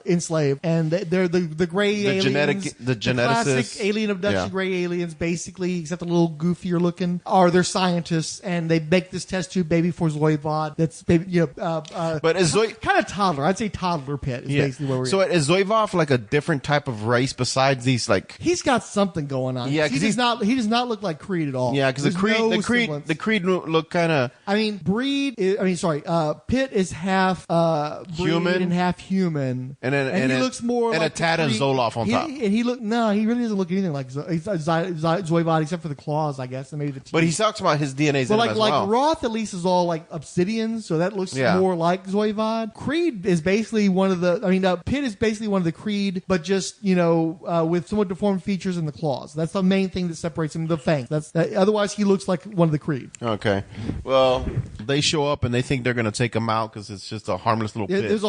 enslaved, and they're the gray aliens. the classic geneticists. alien abduction Yeah. gray aliens, basically, except a little goofier looking. Are they're scientists, and they make this test tube baby for Zoivod. That's baby, But is kind of toddler. I'd say toddler Pitt is basically where we're. So is Zoivov like a different type of race besides these like? He's got something going on. Yeah, he 'cause does not. He does not look like Creed at all. Yeah, because There's no semblance. the Creed look kind of. I mean, Pitt is half breed Human? and half human, And then- he and looks more and like a tad of Creed. Zoloff on top. And he really doesn't look anything like Zoivod except for the claws, I guess, and maybe the teeth. But he talks about his DNA's But in him like as well. Roth, at least is all like obsidian, so that looks Yeah. more like Zoivod. Creed is basically one of the. I mean, Pitt is basically one of the Creed, but just with somewhat deformed features in the claws. That's the main thing that separates him. The fangs. Otherwise, he looks like one of the Creed. Okay. Well, they show up and they think they're going to take him out because it's just a harmless little pit. There's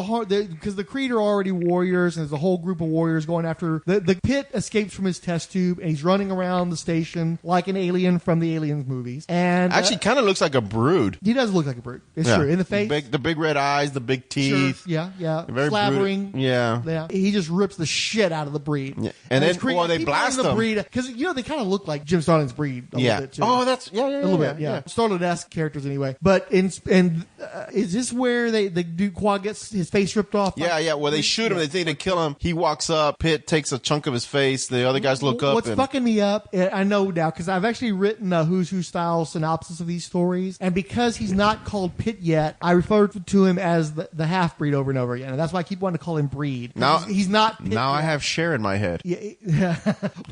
because the Creed are already warriors, and there's a whole group of warriors going after the Pitt. Escapes from his test tube, and he's running around the station like an alien from the Aliens movies. And Actually, kind of looks like a brood. he does look like a brute. It's Yeah. true in the face. The big red eyes, the big Sure. teeth. Yeah. Very Slavering. brutal. Yeah. Yeah. He just rips the shit out of the breed. Yeah. And then, they blast them. Because, they kind of look like Jim Starlin's breed a Yeah. little bit, too. Oh, that's a little bit, yeah. Starlin-esque characters, anyway. But is this where they do Quad gets his face ripped off? Yeah. Well, they shoot him. They think they kill him. He walks up. Pitt takes a chunk of his face. The other guys look up. What's fucking me up, I know now, because I've actually written a Who's Who style synopsis of these stories, and because he's not called Pitt yet, I refer to him as the half-breed over and over again, and that's why I keep wanting to call him Breed. Now he's not Pitt Now yet. I have Cher in my head. Yeah,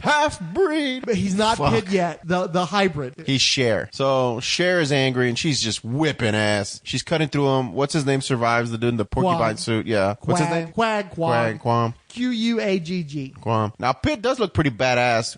Half breed. but he's not Fuck. Pitt yet, the hybrid. He's Cher. So Cher is angry and she's just whipping ass. She's cutting through him. What's his name survives the dude in the porcupine Quag. suit. Yeah. What's his name? Quag. Quam. Quagg. Quam. Now Pitt does look pretty badass,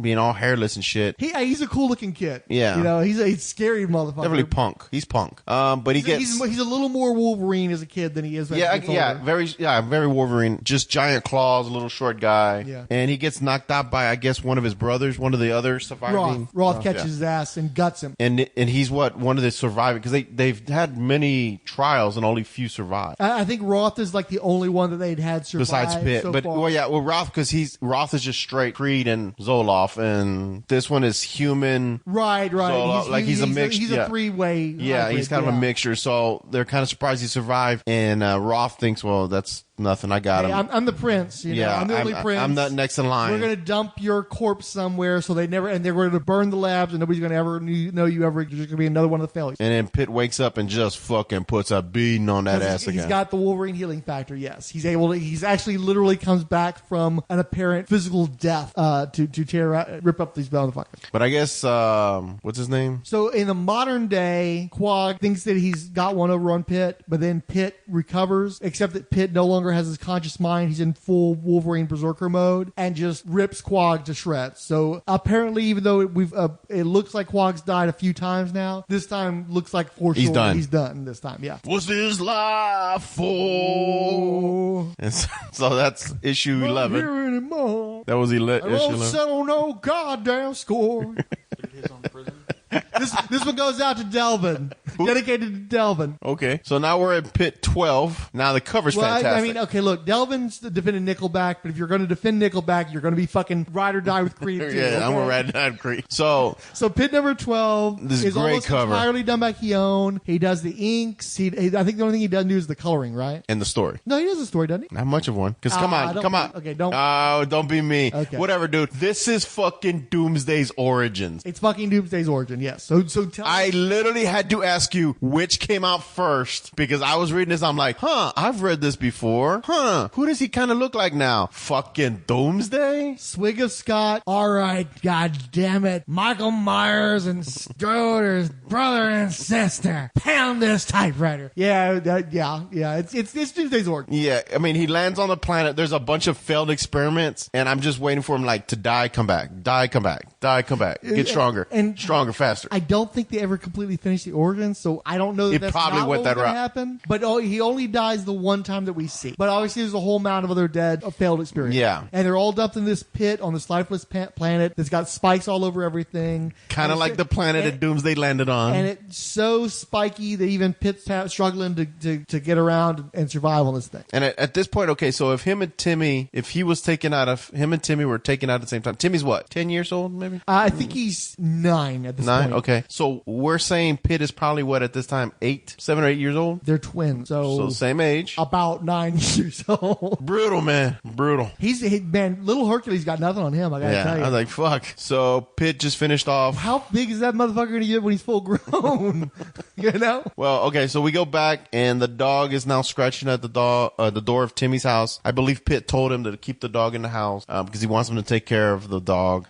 being all hairless and shit. He's a cool looking kid. Yeah. He's a scary motherfucker. Definitely punk. He's punk. But he gets He's a little more Wolverine as a kid than he is. As he gets older. very Wolverine. Just giant claws, a little short guy. Yeah. And he gets knocked out by, I guess, one of his brothers, one of the other surviving. Roth catches his ass and guts him. And he's one of the surviving, because they've had many trials and only few survive. I think Roth is like the only one that they'd had survive Besides Pitt, so but far. Roth, because Roth is just straight Creed and Zoloff, and this one is human. Right. Zoloff, he's a mixture. He's a three-way. Yeah, hybrid, he's kind of a mixture. So they're kind of surprised he survived, and Roth thinks, well, that's nothing. I got Hey, him. I'm the prince. You know? I'm the only prince. I'm the next in line. We're going to dump your corpse somewhere so they're going to burn the labs and nobody's going to ever know you ever. You're just going to be another one of the failures. And then Pitt wakes up and just fucking puts a beating on that ass again. He's got the Wolverine healing factor, yes. He's actually literally comes back from an apparent physical death to rip up these motherfuckers. But I guess, what's his name? So in the modern day, Quag thinks that he's got one over on Pitt, but then Pitt recovers, except that Pitt no longer has his conscious mind. He's in full Wolverine Berserker mode and just rips Quag to shreds. So apparently, even though it looks like Quag's died a few times now, this time looks like for He's sure done. he's done this time, yeah. What's this life for? And so that's issue Not 11. here anymore. That was issue I won't 11. settle no goddamn score. This one goes out to Delvin. Dedicated to Delvin. Okay. So now we're at Pitt 12. Now the cover's fantastic. I mean, okay, look, Delvin's defending Nickelback, but if you're going to defend Nickelback, you're going to be fucking ride or die with Creed too. yeah, okay? I'm a ride down Creed. So Pitt number 12 This is great almost cover. entirely done by Keown. He does the inks. I think the only thing he doesn't do is the coloring, right? and the story. No, he does the story, doesn't he? Not much of one. Because come on. Okay, don't. Oh, don't be me. Okay. Whatever, dude. This is fucking Doomsday's origins. It's fucking Doomsday's origin, yes. So tell I literally had to ask you which came out first because I was reading this. I'm like, I've read this before. Who does he kind of look like now? Fucking Doomsday? Swig of Scott. All right, god damn it. Michael Myers and Stroder's brother and sister. Pound this typewriter. Yeah. It's Doomsday's origin. Yeah, I mean, he lands on the planet. There's a bunch of failed experiments, and I'm just waiting for him, like, to die, come back, die, come back, die, come back, get stronger, and stronger, faster. I don't think they ever completely finished the origin, so I don't know that It that's probably not went what that was gonna route. happen. But he only dies the one time that we see. But obviously, there's a whole mound of other dead failed experiences. Yeah. And they're all dumped in this pit on this lifeless planet that's got spikes all over everything. Kind of And like it's- the planet that Doomsday landed on. And it's so spiky that even Pitt's struggling to get around and survive on this thing. And at this point, okay, so if him and Timmy were taken out at the same time. Timmy's what, 10 years old, maybe? I think he's 9 at this 9? point. Okay. So we're saying Pitt is probably what at this time? 7 or 8 years old? They're twins, So same age. about 9 years old. Brutal, man. Brutal. Man, little Hercules got nothing on him, I gotta Yeah, tell you. I was like, fuck. So Pitt just finished off. How big is that motherfucker gonna get when he's full grown? You know? Well, okay, so we go back, and the dog is now scratching at the door of Timmy's house. I believe Pitt told him to keep the dog in the house because he wants him to take care of the dog.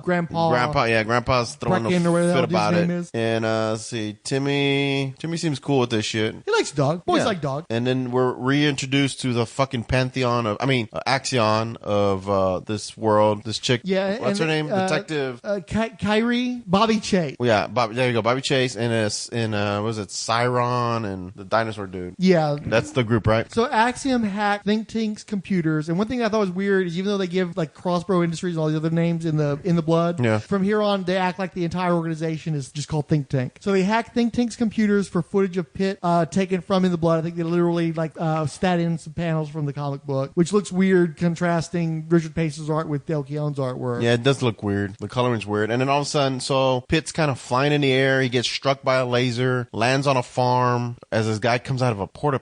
Grandpa's throwing Brecken or a whatever the fit hell about his it. name is. And let's see, Timmy seems cool with this shit. He likes dog. Boys Yeah. like dog. And then we're reintroduced to the fucking Axion of this world. This chick. Yeah. What's her name? Detective. Kyrie Bobby Chase. Well, yeah, there you go. Bobby Chase and what was it, Cyron and the dinosaur dude. Yeah. That's the group, right? So Axiom hacked Think Tank's computers, and one thing I thought was weird is even though they give like Crossbow Industries and all the other names in the blood, Yeah. from here on they act like the entire organization is just called Think Tank. So they hacked Think Tank's computers for footage of Pitt taken from In the Blood. I think they literally stat in some panels from the comic book, which looks weird, contrasting Richard Pace's art with Dale Keown's artwork. Yeah, it does look weird. The coloring's weird. And then all of a sudden, so Pitt's kind of flying in the air. He gets struck by a laser, lands on a farm as this guy comes out of a porta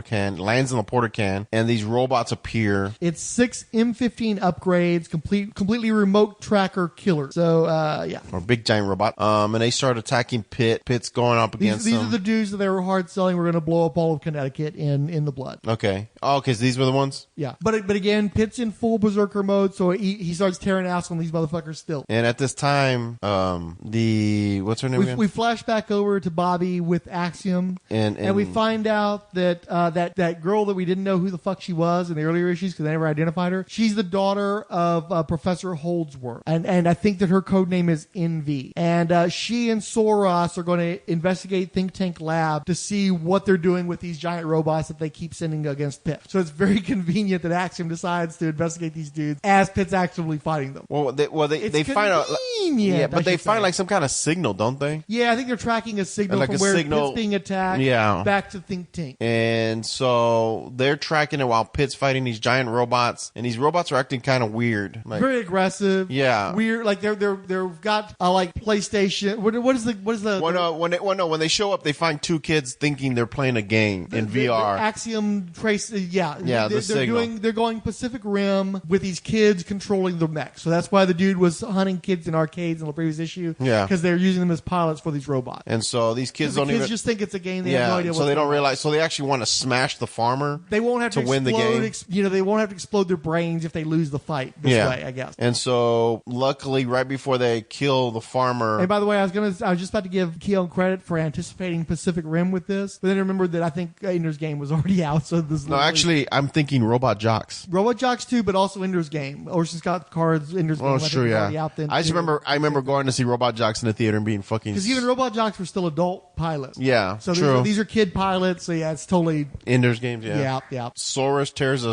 can, lands in the porta can, and these robots appear. It's 6 M15 upgrades, completely remote tracker killers. So, yeah. Or big giant robot. And they start attacking Pitt. Pitt's going up against These them. are the dudes that they were hard selling. We're going to blow up all of Connecticut in the blood. Okay. Oh, okay, so these were the ones? Yeah. But again, Pitt's in full berserker mode, so he starts tearing ass on these motherfuckers still. And at this time, what's her name again? We flash back over to Bobby with Axiom, And we find out that that girl that we didn't know who the fuck she was in the earlier issues because they never identified her. She's the daughter of Professor Holdsworth, and I think that her code name is Envy. And she and Soros are going to investigate Think Tank Lab to see what they're doing with these giant robots that they keep sending against Pitt. So it's very convenient that Axiom decides to investigate these dudes as Pitt's actively fighting them. Well, they It's find out. convenient, Yeah, I but they should find say. like some kind of signal, don't they? Yeah, I think they're tracking a signal Like from a where signal- Pitt's being attacked Yeah. back to Think Tank. And so they're tracking it while Pitt's fighting these giant robots, and these robots are acting kind of weird. Like, Very aggressive. Yeah. Weird. Like they've got like PlayStation. What what is the when they show up, they find two kids thinking they're playing a game in VR. The Axiom trace, They're going Pacific Rim with these kids controlling the mech. So that's why the dude was hunting kids in arcades in the previous issue. Yeah, because they're using them as pilots for these robots. And so these kids just think it's a game. They have no idea. So they don't realize. So they actually want to smash the farmer. They won't have to win the game. They won't have to explode their brains if they lose the fight this way, I guess. And so luckily, right before they kill the farmer. And by the way, I was just about to give Keown credit for anticipating Pacific Rim with this, but then I remembered that I think Ender's Game was already out. So this actually, I'm thinking Robot Jocks. Robot Jocks too, but also Ender's Game. Orson Scott Card's Ender's Game. Oh, sure, yeah. Out then I remember going to see Robot Jocks in the theater and being fucking. Because even Robot Jocks were still adult pilots. Yeah, so true. These are kid pilots. So yeah, it's totally Ender's Games. Yeah. Soros tears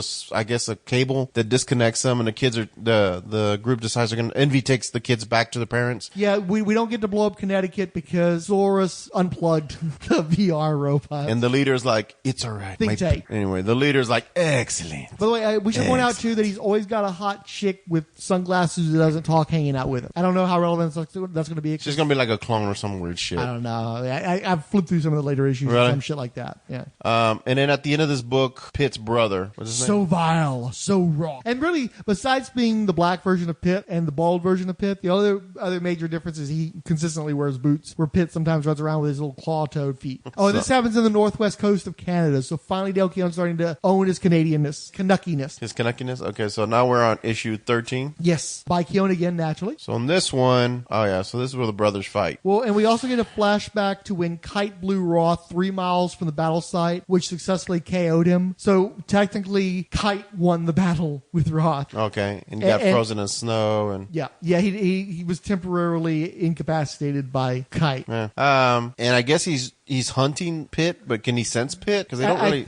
a cable that disconnects them, and the kids are the group decides they're going to. Envy takes the kids back to the parents. Yeah, we don't get to blow up Connecticut because Soros unplugged the VR robot. And the leader's like, it's all right. Think tank. Anyway, the leader's like, excellent. By the way, we should point out too that he's always got a hot chick with sunglasses who doesn't talk hanging out with him. I don't know how relevant that's going to be. She's going to be like a clone or some weird shit. I don't know. I've flipped through some of the later issues and some shit like that. Yeah. And then at the end of this book, Pitt's brother. What's his name? So vile, so raw. And really, besides being the black version of Pitt and the bald version of Pitt, the other major difference is he consistently wears boots, where Pitt sometimes runs around with his little claw-toed feet. Oh, and this happens in the northwest coast of Canada, so finally Dale Keown's starting to own his Canuckiness. His Canuckiness? Okay, so now we're on issue 13. Yes, by Keown again, naturally. So in this one, so this is where the brothers fight. Well, and we also get a flashback to when Kite blew Roth 3 miles from the battle site, which successfully KO'd him. So technically, Kite won the battle with Roth. Okay, and he got frozen in snow. And he was temporarily incapacitated by Kite. Yeah. And I guess he's hunting Pitt, but can he sense Pitt? Because they don't really.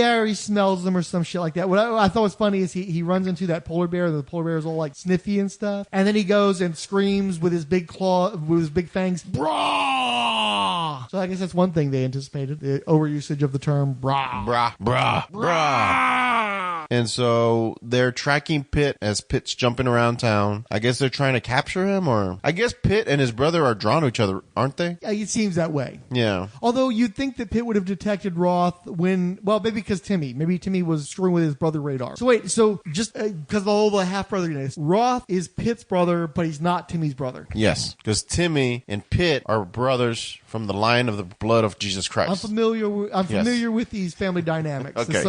Or he smells them or some shit like that. What I thought was funny is he runs into that polar bear. The polar bear is all like sniffy and stuff, and then he goes and screams with his big claw, with his big fangs, brah! So I guess that's one thing they anticipated: the overusage of the term brah. Brah, brah, brah. And so they're tracking Pitt as Pitt's jumping around town. I guess they're trying to capture him, or I guess Pitt and his brother are drawn to each other, aren't they? Yeah, it seems that way. Yeah. Although you'd think that Pitt would have detected Roth maybe because Timmy was screwing with his brother radar. So wait, just because of all the half-brotherness, Roth is Pitt's brother, but he's not Timmy's brother. Yes, because Timmy and Pitt are brothers from the line of the blood of Jesus Christ. I'm familiar with these family dynamics. Okay,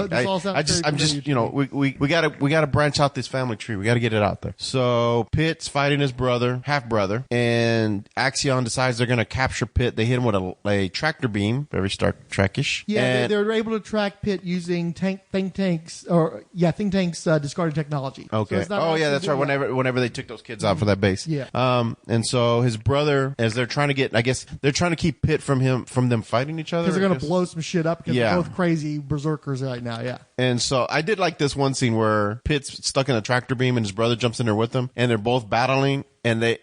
we gotta branch out this family tree. We gotta get it out there. So Pitt's fighting his half brother, and Axion decides they're gonna capture Pitt. They hit him with a tractor beam, very Star Trek-ish. Yeah, they're able to track Pitt using think tanks discarded technology. Okay. So that's right. Whenever they took those kids out for that base. Yeah. And so his brother, as they're trying to get, I guess they're trying to keep Pitt from them fighting each other. Because they're going to blow some shit up because they're both crazy berserkers right now, yeah. And so I did like this one scene where Pitt's stuck in a tractor beam and his brother jumps in there with him, and they're both battling. And the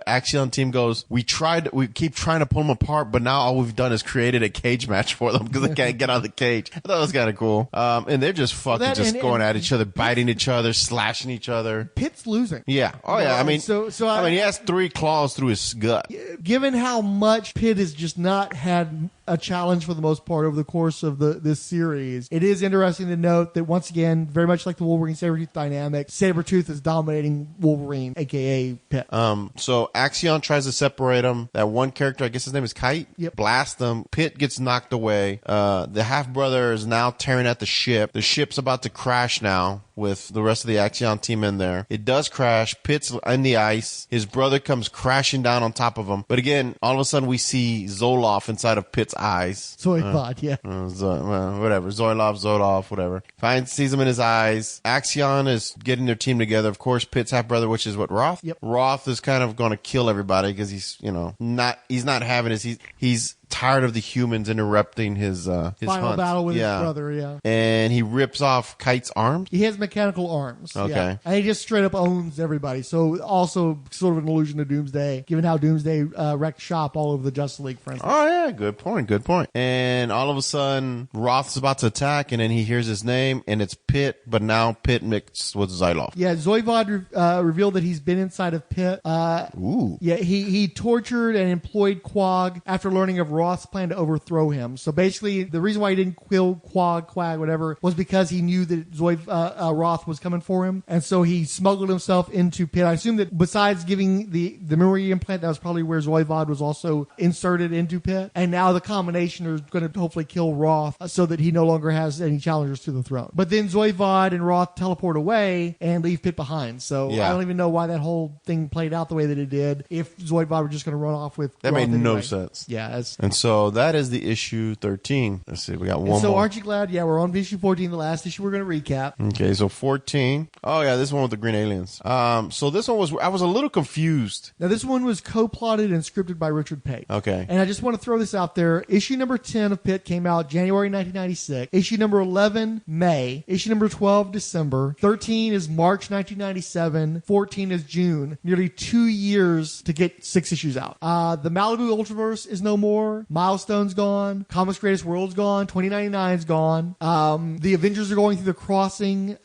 Axion team goes, we keep trying to pull them apart, but now all we've done is created a cage match for them because they can't get out of the cage. I thought it was kind of cool. And they're just going at each other, biting each other, slashing each other. Pitt's losing. Yeah. Oh yeah. I mean, he has 3 claws through his gut. Given how much Pitt has just not had a challenge for the most part over the course of this series, it is interesting to note that once again, very much like the Wolverine Sabretooth dynamic, Sabretooth is dominating Wolverine, aka Pitt. So Axion tries to separate them. That one character, I guess his name is Kite, blasts them. Pitt gets knocked away. The half brother is now tearing at the ship. The ship's about to crash now with the rest of the Axion team in there. It does crash. Pitt's in the ice. His brother comes crashing down on top of him. But again, all of a sudden we see Zoloff inside of Pitt's eyes. Zoidbot, yeah. Whatever. Zoloff, whatever. Sees him in his eyes. Axion is getting their team together. Of course, Pitt's half brother, which is Roth? Yep. Roth is kind of going to kill everybody because he's not having this. He's tired of the humans interrupting his Final hunt. battle with his brother, yeah. And he rips off Kite's arms. He has mechanical arms. Okay. Yeah. And he just straight up owns everybody. So also sort of an allusion to Doomsday, given how Doomsday wrecked shop all over the Justice League, for instance. Oh, yeah. Good point. And all of a sudden, Roth's about to attack, and then he hears his name, and it's Pitt, but now Pitt mixed with Xyloth. Yeah, Zoivod revealed that he's been inside of Pitt. Ooh. Yeah, he tortured and employed Quag after learning of Roth's plan to overthrow him. So basically, the reason why he didn't kill Quag, whatever, was because he knew that Roth was coming for him. And so he smuggled himself into Pitt. I assume that besides giving the memory implant, that was probably where Zoivod was also inserted into Pitt. And now the combination is going to hopefully kill Roth so that he no longer has any challengers to the throne. But then Zoivod and Roth teleport away and leave Pitt behind. So I don't even know why that whole thing played out the way that it did. If Zoidbot were just going to run off with that Roth made no anyway. sense. Yeah. And so that is the issue 13. Let's see, we got one so more. aren't you glad? Yeah, we're on issue 14, the last issue we're going to recap. Okay, so 14. Oh yeah, this one with the green aliens. So this one I was a little confused. Now this one was co-plotted and scripted by Richard Pate. Okay. And I just want to throw this out there. Issue number 10 of Pitt came out January 1996. Issue number 11, May. Issue number 12, December. 13 is March 1997. 14 is June. Nearly 2 years to get 6 issues out. The Malibu Ultraverse is no more. Milestone's gone. Comics Greatest World's gone. 2099's gone. The Avengers are going through the crossing.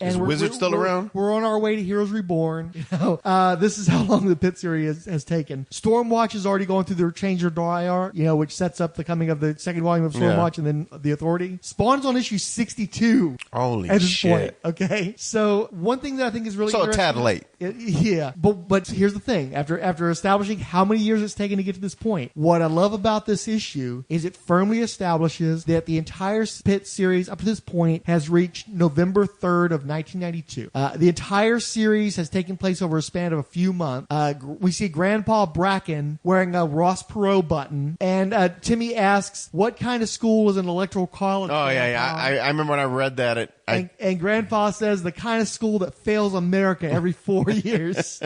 Is Wizard still around? We're on our way to Heroes Reborn. This is how long the Pitt series has taken. Stormwatch is already going through their Change Your Die arc, which sets up the coming of the second volume of Stormwatch and then the Authority. Spawn's on issue 62. Holy at this shit. point. Okay. So one thing that I think is really So a tad late. Yeah. But here's the thing. After establishing how many years it's taken to get to this point, what I love about this issue is it firmly establishes that the entire Pitt series up to this point has reached November 3rd of 1992. The entire series has taken place over a span of a few months. We see Grandpa Bracken wearing a Ross Perot button, and Timmy asks, what kind of school is an electoral college? Oh, yeah. I remember when I read that. And Grandpa says the kind of school that fails America every 4 years.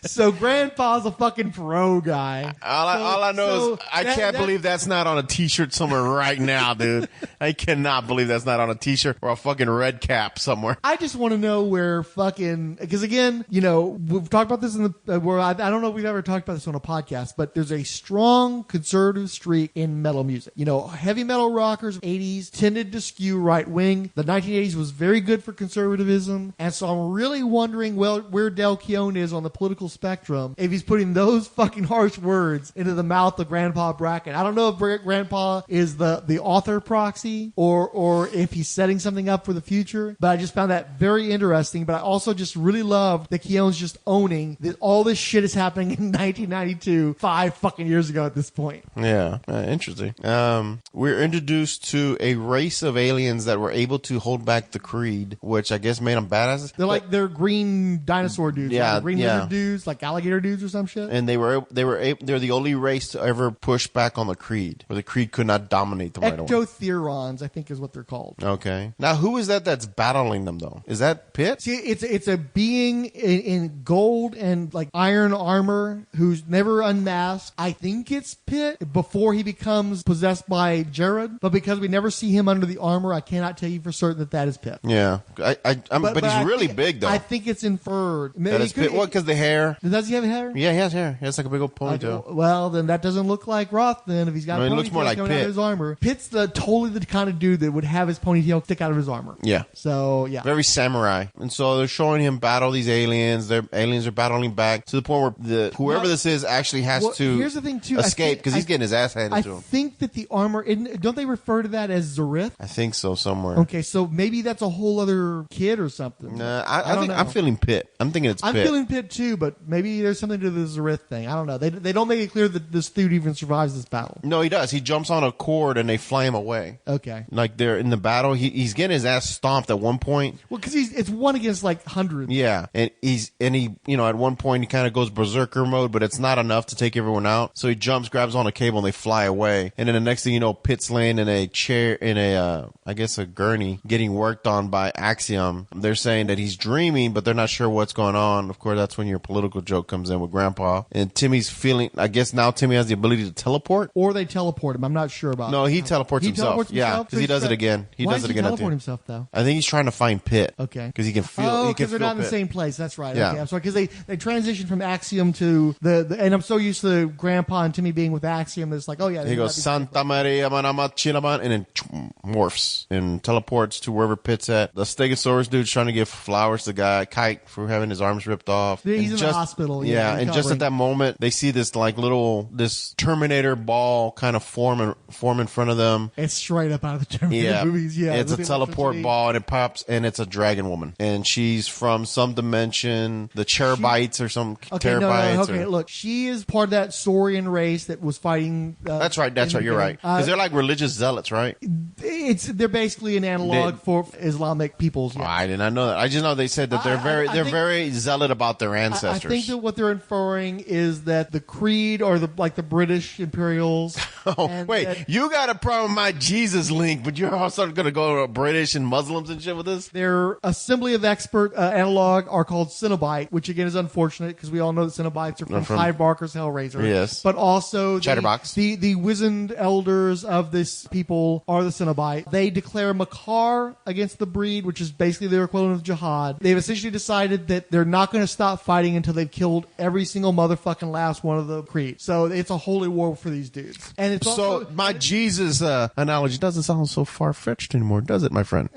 So Grandpa's a fucking pro guy. All I know is I can't believe that's not on a t-shirt somewhere right now, dude. I cannot believe that's not on a t-shirt or a fucking red cap somewhere. I just want to know where fucking, because again, we've talked about this in the, where I don't know if we've ever talked about this on a podcast, but there's a strong conservative streak in metal music. Heavy metal rockers of the 80s tended to skew right wing. The 1980s was very good for conservatism. And so I'm really wondering, where Dale Keown is on the political spectrum, if he's putting those fucking harsh words into the mouth of Grandpa Bracken. I don't know if Grandpa is the author proxy or if he's setting something up for the future, but I just found that very interesting. But I also just really love that Keown's just owning that all this shit is happening in 1992, 5 fucking years ago at this point. Yeah, interesting. We're introduced to a race of aliens that were able to hold back the Creed, which I guess made them badasses. They're green dinosaur dudes, yeah, like green lizard dudes, like alligator dudes or some shit. And they're the only race to ever push back on the Creed, where the Creed could not dominate them right away. Ectotherons, I think, is what they're called. Okay. Now, who is that's battling them though? Is that Pitt? See, it's a being in gold and like iron armor who's never unmasked. I think it's Pitt before he becomes possessed by Jereb, but because we never see him under the armor, I cannot tell you for certain that is Pitt. Yeah, but he's really big though. I think it's inferred. That is Pitt. What? Because the hair? Does he have hair? Yeah, he has hair. He has like a big old ponytail. Well, then that doesn't look like Roth. Then if he's got, it looks more like coming out Pitt. of his armor. Pitt's totally the kind of dude that would have his ponytail stick out of his armor. Yeah. So yeah, very samurai. And so they're showing him battle these aliens. Their aliens are battling back to the point where whoever this is actually has to here's the thing too, escape because he's getting his ass handed to him. I think that the armor, don't they refer to that as Zarith? I think so, somewhere. Okay, so maybe that's a whole other kid or something. Nah, I think I'm feeling Pitt. I'm thinking it's Pitt. I'm feeling Pitt too, but maybe there's something to the Zarith thing. I don't know. They don't make it clear that this dude even survives this battle. No, he does. He jumps on a cord and they fly him away. Okay. Like they're in the battle. He's getting his ass stomped at one point. Well, because it's one against like hundreds. Yeah, and he at one point he kind of goes berserker mode, but it's not enough to take everyone out. So he jumps, grabs on a cable, and they fly away. And then the next thing you know, Pitt's laying in a chair I guess a gurney, getting worked on by Axiom. They're saying that he's dreaming, but they're not sure what's going on. Of course, that's when your political joke comes in with Grandpa. And Timmy's feeling, I guess now Timmy has the ability to teleport. Or they teleport him. I'm not sure about No, he teleports He himself. teleports Yeah, himself? because he does it again. Why does does it he again at the teleport end. himself, though? I think he's trying to find Pitt. Okay. Because he can feel. Oh, he can because they're feel not in the Pitt. same place. That's right. Yeah. Okay, I'm sorry. Because they transitioned from Axiom to the and I'm so used to Grandpa and Timmy being with Axiom. It's like, oh yeah. He goes, Santa Maria Manama Chilaban, and then morphs and teleports to wherever Pitt's at. The Stegosaurus dude's trying to give flowers to the guy, Kite, for having his arms ripped off. He's in the hospital. Yeah, he's and just at that moment, they see this this Terminator ball kind of form in front of them. It's straight up out of the Terminator movies. Yeah, it's a teleport ball, and it pops, and it's a dragon woman, and she's from some dimension, the Cherubites or some Terabytes. Okay, look, she is part of that Saurian race that was fighting. That's right. You're right. Because they're like religious zealots, right? They're basically an analog for Islamic peoples. Yeah. I did not know that. I just know they said that they're very zealot about their ancestors. I think that what they're inferring is that the Creed or the British Imperials. Oh, wait, you got a problem with my Jesus link, but you're also going to go to British and Muslims and shit with this? Their assembly of expert analog are called Cenobite, which again is unfortunate because we all know that Cenobites are from Clive Barker's Hellraiser. Yes. But also Chatterbox. The wizened elders of this people are the Cenobite. They declare Makar against the breed, which is basically their equivalent of jihad. They've essentially decided that they're not going to stop fighting until they've killed every single motherfucking last one of the Creed. So it's a holy war for these dudes. And it's also, so my Jesus analogy doesn't sound so far-fetched anymore, does it, my friend?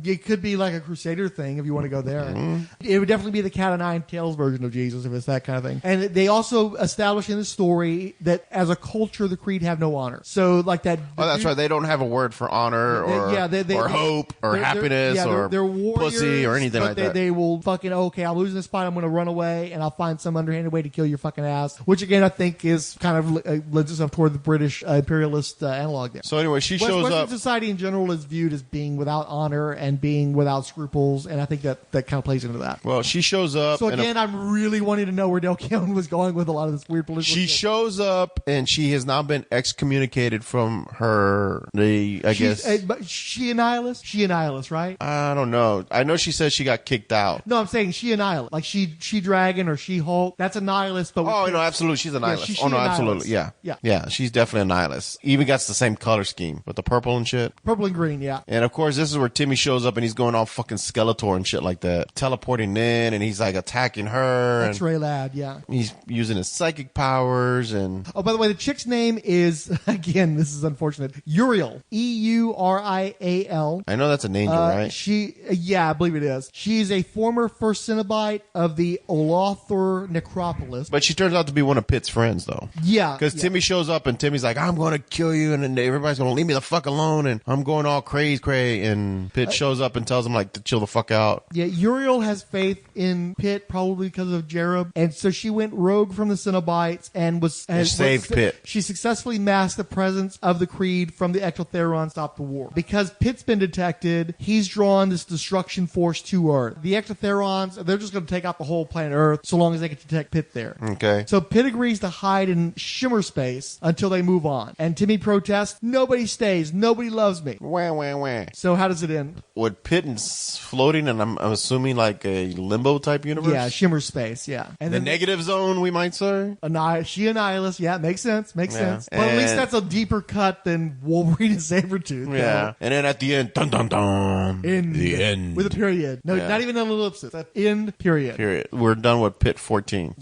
It could be like a Crusader thing if you want to go there. Mm-hmm. It would definitely be the Cat o' Nine Tails version of Jesus if it's that kind of thing. And they also establish in the story that as a culture, the Creed have no honor. So like that. Oh, that's right. They don't have a word for honor or hope or happiness or they're warriors, pussy or anything like that. They will fucking, okay, I'm losing this fight. I'm going to run away and I'll find some underhanded way to kill your fucking ass. Which again, I think is kind of lends itself toward the British imperialist analog there. So anyway, she shows Western up. society in general is viewed as being without honor and being without scruples, and I think that kind of plays into that. Well, she shows up. So again, I'm really wanting to know where Dale Keown was going with a lot of this weird political shit. Shows up, and she has now been excommunicated from her. But she a nihilist? She a nihilist, right? I don't know. I know she says she got kicked out. No, I'm saying she a nihilist. Like she dragon or she Hulk. That's a nihilist. But no, absolutely, she's a nihilist. She absolutely, yeah. She's definitely a nihilist. Even got the same color scheme with the purple and shit. Purple and green, yeah. And of course, this is where Timmy shows up, and he's going all fucking Skeletor and shit like that, teleporting in, and he's like attacking her. X-ray lad, yeah. He's using his psychic powers, and oh, by the way, the chick's name is again, this is unfortunate. Uriel, Eurial. I know that's an angel, right? I believe it is. She's a former first Cenobite of the Olothor Necropolis. But she turns out to be one of Pitt's friends, though. Yeah. Because Timmy shows up, and Timmy's like, I'm going to kill you, and then everybody's going to leave me the fuck alone, and I'm going all cray, and Pitt shows up and tells him, like, to chill the fuck out. Yeah, Uriel has faith in Pitt, probably because of Jereb, and so she went rogue from the Cenobites and saved Pitt. She successfully masked the presence of the Creed from the Ectotheron, stopped the war. Because Pitt's been detected, he's drawn this destruction force to Earth. The Ectotherons, they're just going to take out the whole planet Earth so long as they can detect Pitt there. Okay. So Pitt agrees to hide in Shimmer space until they move on. And Timmy protests, nobody stays, nobody loves me. Wah, wah, wah. So how does it end? With Pitt floating, and I'm assuming like a limbo type universe? Yeah, Shimmer space, yeah. And the negative zone, we might say? She a nihilist, yeah, makes sense. But at least that's a deeper cut than Wolverine and Sabretooth. Yeah. And then at the end, dun dun dun. The end. With a period. No, not even an ellipsis. That end, period. We're done with Pitt 14.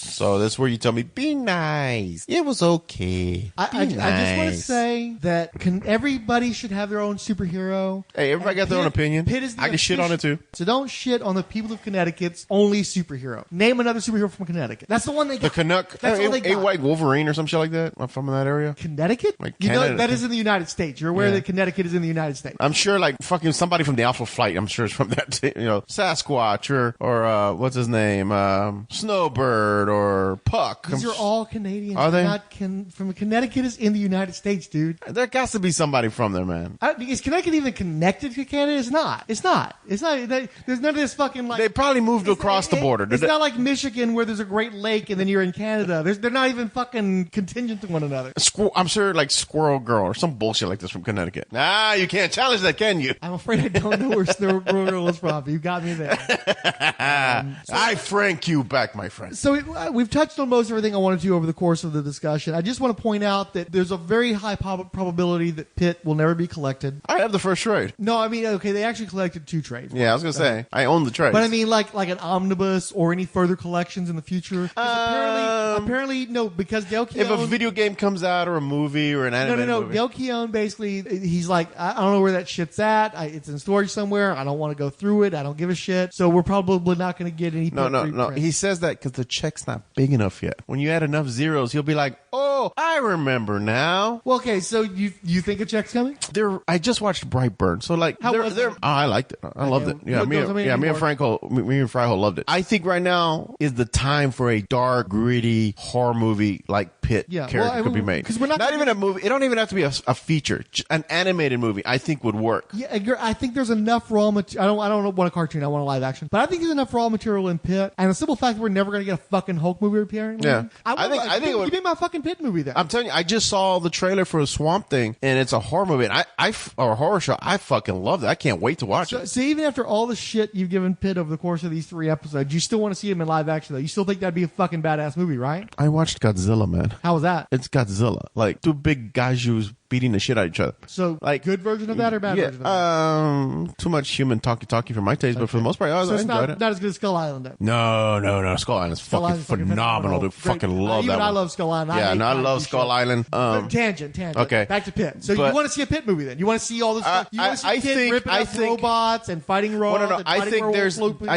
So that's where you tell me, be nice. It was okay. I just want to say that everybody should have their own superhero. Hey, everybody got their own opinion. Pitt is I can shit on it too. So don't shit on the people of Connecticut's only superhero. Name another superhero from Connecticut. That's the one they got. The Canuck. That's all they got. A White Wolverine or some shit like that. I'm from that area. Connecticut? Like you Canada. know that is in the United States. You're aware that Connecticut is in the United States. I'm sure like fucking somebody from the Alpha Flight, I'm sure is from that, Sasquatch or what's his name? Snowbird or Puck. These are all Canadians. Are they? Not from Connecticut is in the United States, dude. There has to be somebody from there, man. Is Connecticut even connected to Canada? It's not. It's not. There's none of this fucking like. They probably moved across the border. It's not like Michigan where there's a Great Lake and then you're in Canada. They're not even fucking contingent to one another. I'm sure like Squirrel Girl or some bullshit like this from Connecticut. Nah, you can't challenge that, can you? I'm afraid I don't know where Squirrel Girl is from. You got me there. I frank you back, my friend. So we've touched on most everything I wanted to over the course of the discussion. I just want to point out that there's a very high probability that Pitt will never be collected. I have the first trade. No, I mean, okay, they actually collected 2 trades. Yeah, I was going to say, I own the trades. But I mean, like an omnibus or any further collections in the future. Apparently, no, because Dale Keown... If a video game comes out or a movie or an animated movie. Dale Keown basically, he's like, I don't know where that shit's at. It's in storage somewhere. I don't want to go through it. I don't give a shit. So we're probably not going to get any... No. He says that because the check's not big enough yet. When you add enough zeros, he'll be like, oh, I remember now. Well, okay, so you think a check's coming? I just watched Brightburn, so like, I liked it. I loved it. Yeah, me and Franco loved it. I think right now is the time for a dark, gritty horror movie like Pitt character could be made. Because we're not even a movie. It don't even have to be a feature. An animated movie, I think, would work. Yeah, I think there's enough raw material. I don't want a cartoon. I want a live action. But I think there's enough raw material in Pitt, and the simple fact that we're never going to get a fucking Hulk movie appearing. Yeah, I think it would. You made my fucking Pitt movie then. I'm telling you, I just saw the trailer for a Swamp Thing, and it's a horror movie, and or a horror show. I fucking love it. I can't wait to watch it. So even after all the shit you've given Pitt over the course of these 3 episodes, you still want to see him in live action, though. You still think that'd be a fucking badass movie, right? I watched Godzilla, man. How was that? It's Godzilla. Like 2 big gaijus beating the shit out of each other. So, like, good version of that or bad version of that? Too much human talky for my taste, but for the most part, I enjoyed it. Not as good as Skull Island, then. No. Skull Island is fucking phenomenal. Dude, fucking love that one. I love Skull Island. I love Skull Island. Tangent. Okay. Back to Pitt. So you want to see a Pitt movie, then? You want to see all this stuff? You want to see Pitt ripping up robots and fighting robots? I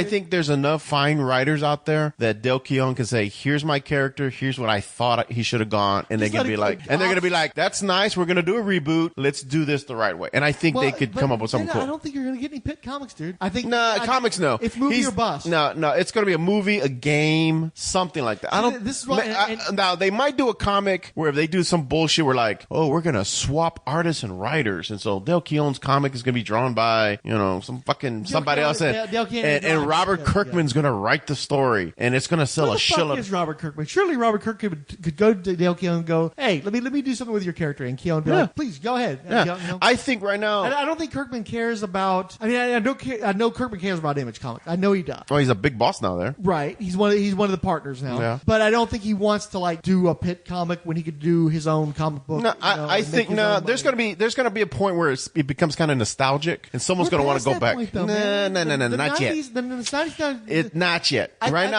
think there's enough fine writers out there that Dale Keown can say, here's my character, here's what I thought he should have gone, and they're going to be like, that's nice, we're going to do a reboot, let's do this the right way. And I think they could come up with something cool. I don't think you're going to get any Pitt comics, dude. I think comics, no. It's movie or bust. No, it's going to be a movie, a game, something like that. I don't. This is why. Now they might do a comic where if they do some bullshit, we're like, oh, we're going to swap artists and writers, and so Dale Keown's comic is going to be drawn by some fucking somebody else, and Robert Kirkman's going to write the story, and it's going to sell a shitload. Is Robert Kirkman? Surely Robert Kirkman could go to Dale Keown and go, hey, let me do something with your character, and Keown would be like, please go ahead. Yeah. I think right now, I don't think Kirkman cares about. I mean, I know Kirkman cares about Image Comics. I know he does. Well, he's a big boss now there. Right. He's one of the partners now. Yeah. But I don't think he wants to like do a Pitt comic when he could do his own comic book. No, I think there's going to be a point where it becomes kind of nostalgic, and someone's going to want to go back. No, not yet. Not yet. Right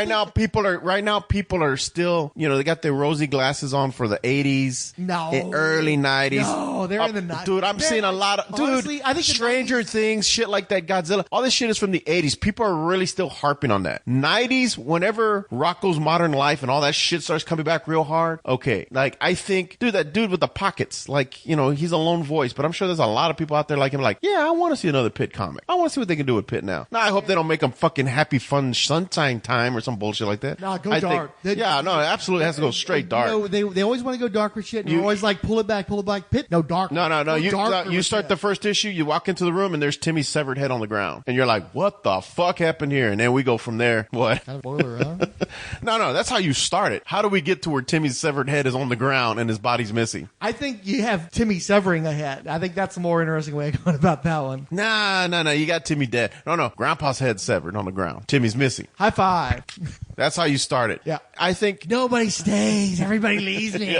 now, people are still, they got their rosy glasses on for the 80s. No. Early 90s. No, they're in the 90s. Dude, I'm seeing a lot of... Honestly, I think Stranger Things, shit like that, Godzilla. All this shit is from the 80s. People are really still harping on that. 90s, whenever Rocko's Modern Life and all that shit starts coming back real hard, okay. Like, I think... Dude, that dude with the pockets, like, he's a lone voice, but I'm sure there's a lot of people out there like him, like, yeah, I want to see another Pitt comic. I want to see what they can do with Pitt now. Now, I hope they don't make them fucking happy, fun, sunshine time or some bullshit like that. No, go dark. It absolutely has to go straight dark. They always want to go dark with shit, and you're always like, pull it back. Pitt, no, dark. No. You start the first issue, you walk into the room, and there's Timmy's severed head on the ground. And you're like, what the fuck happened here? And then we go from there. What? Kind of spoiler, huh? No, that's how you start it. How do we get to where Timmy's severed head is on the ground and his body's missing? I think you have Timmy severing a head. I think that's a more interesting way of going about that one. No. You got Timmy dead. No. Grandpa's head severed on the ground. Timmy's missing. High five. That's how you start it. Yeah. I think... Nobody stays. Everybody leaves me.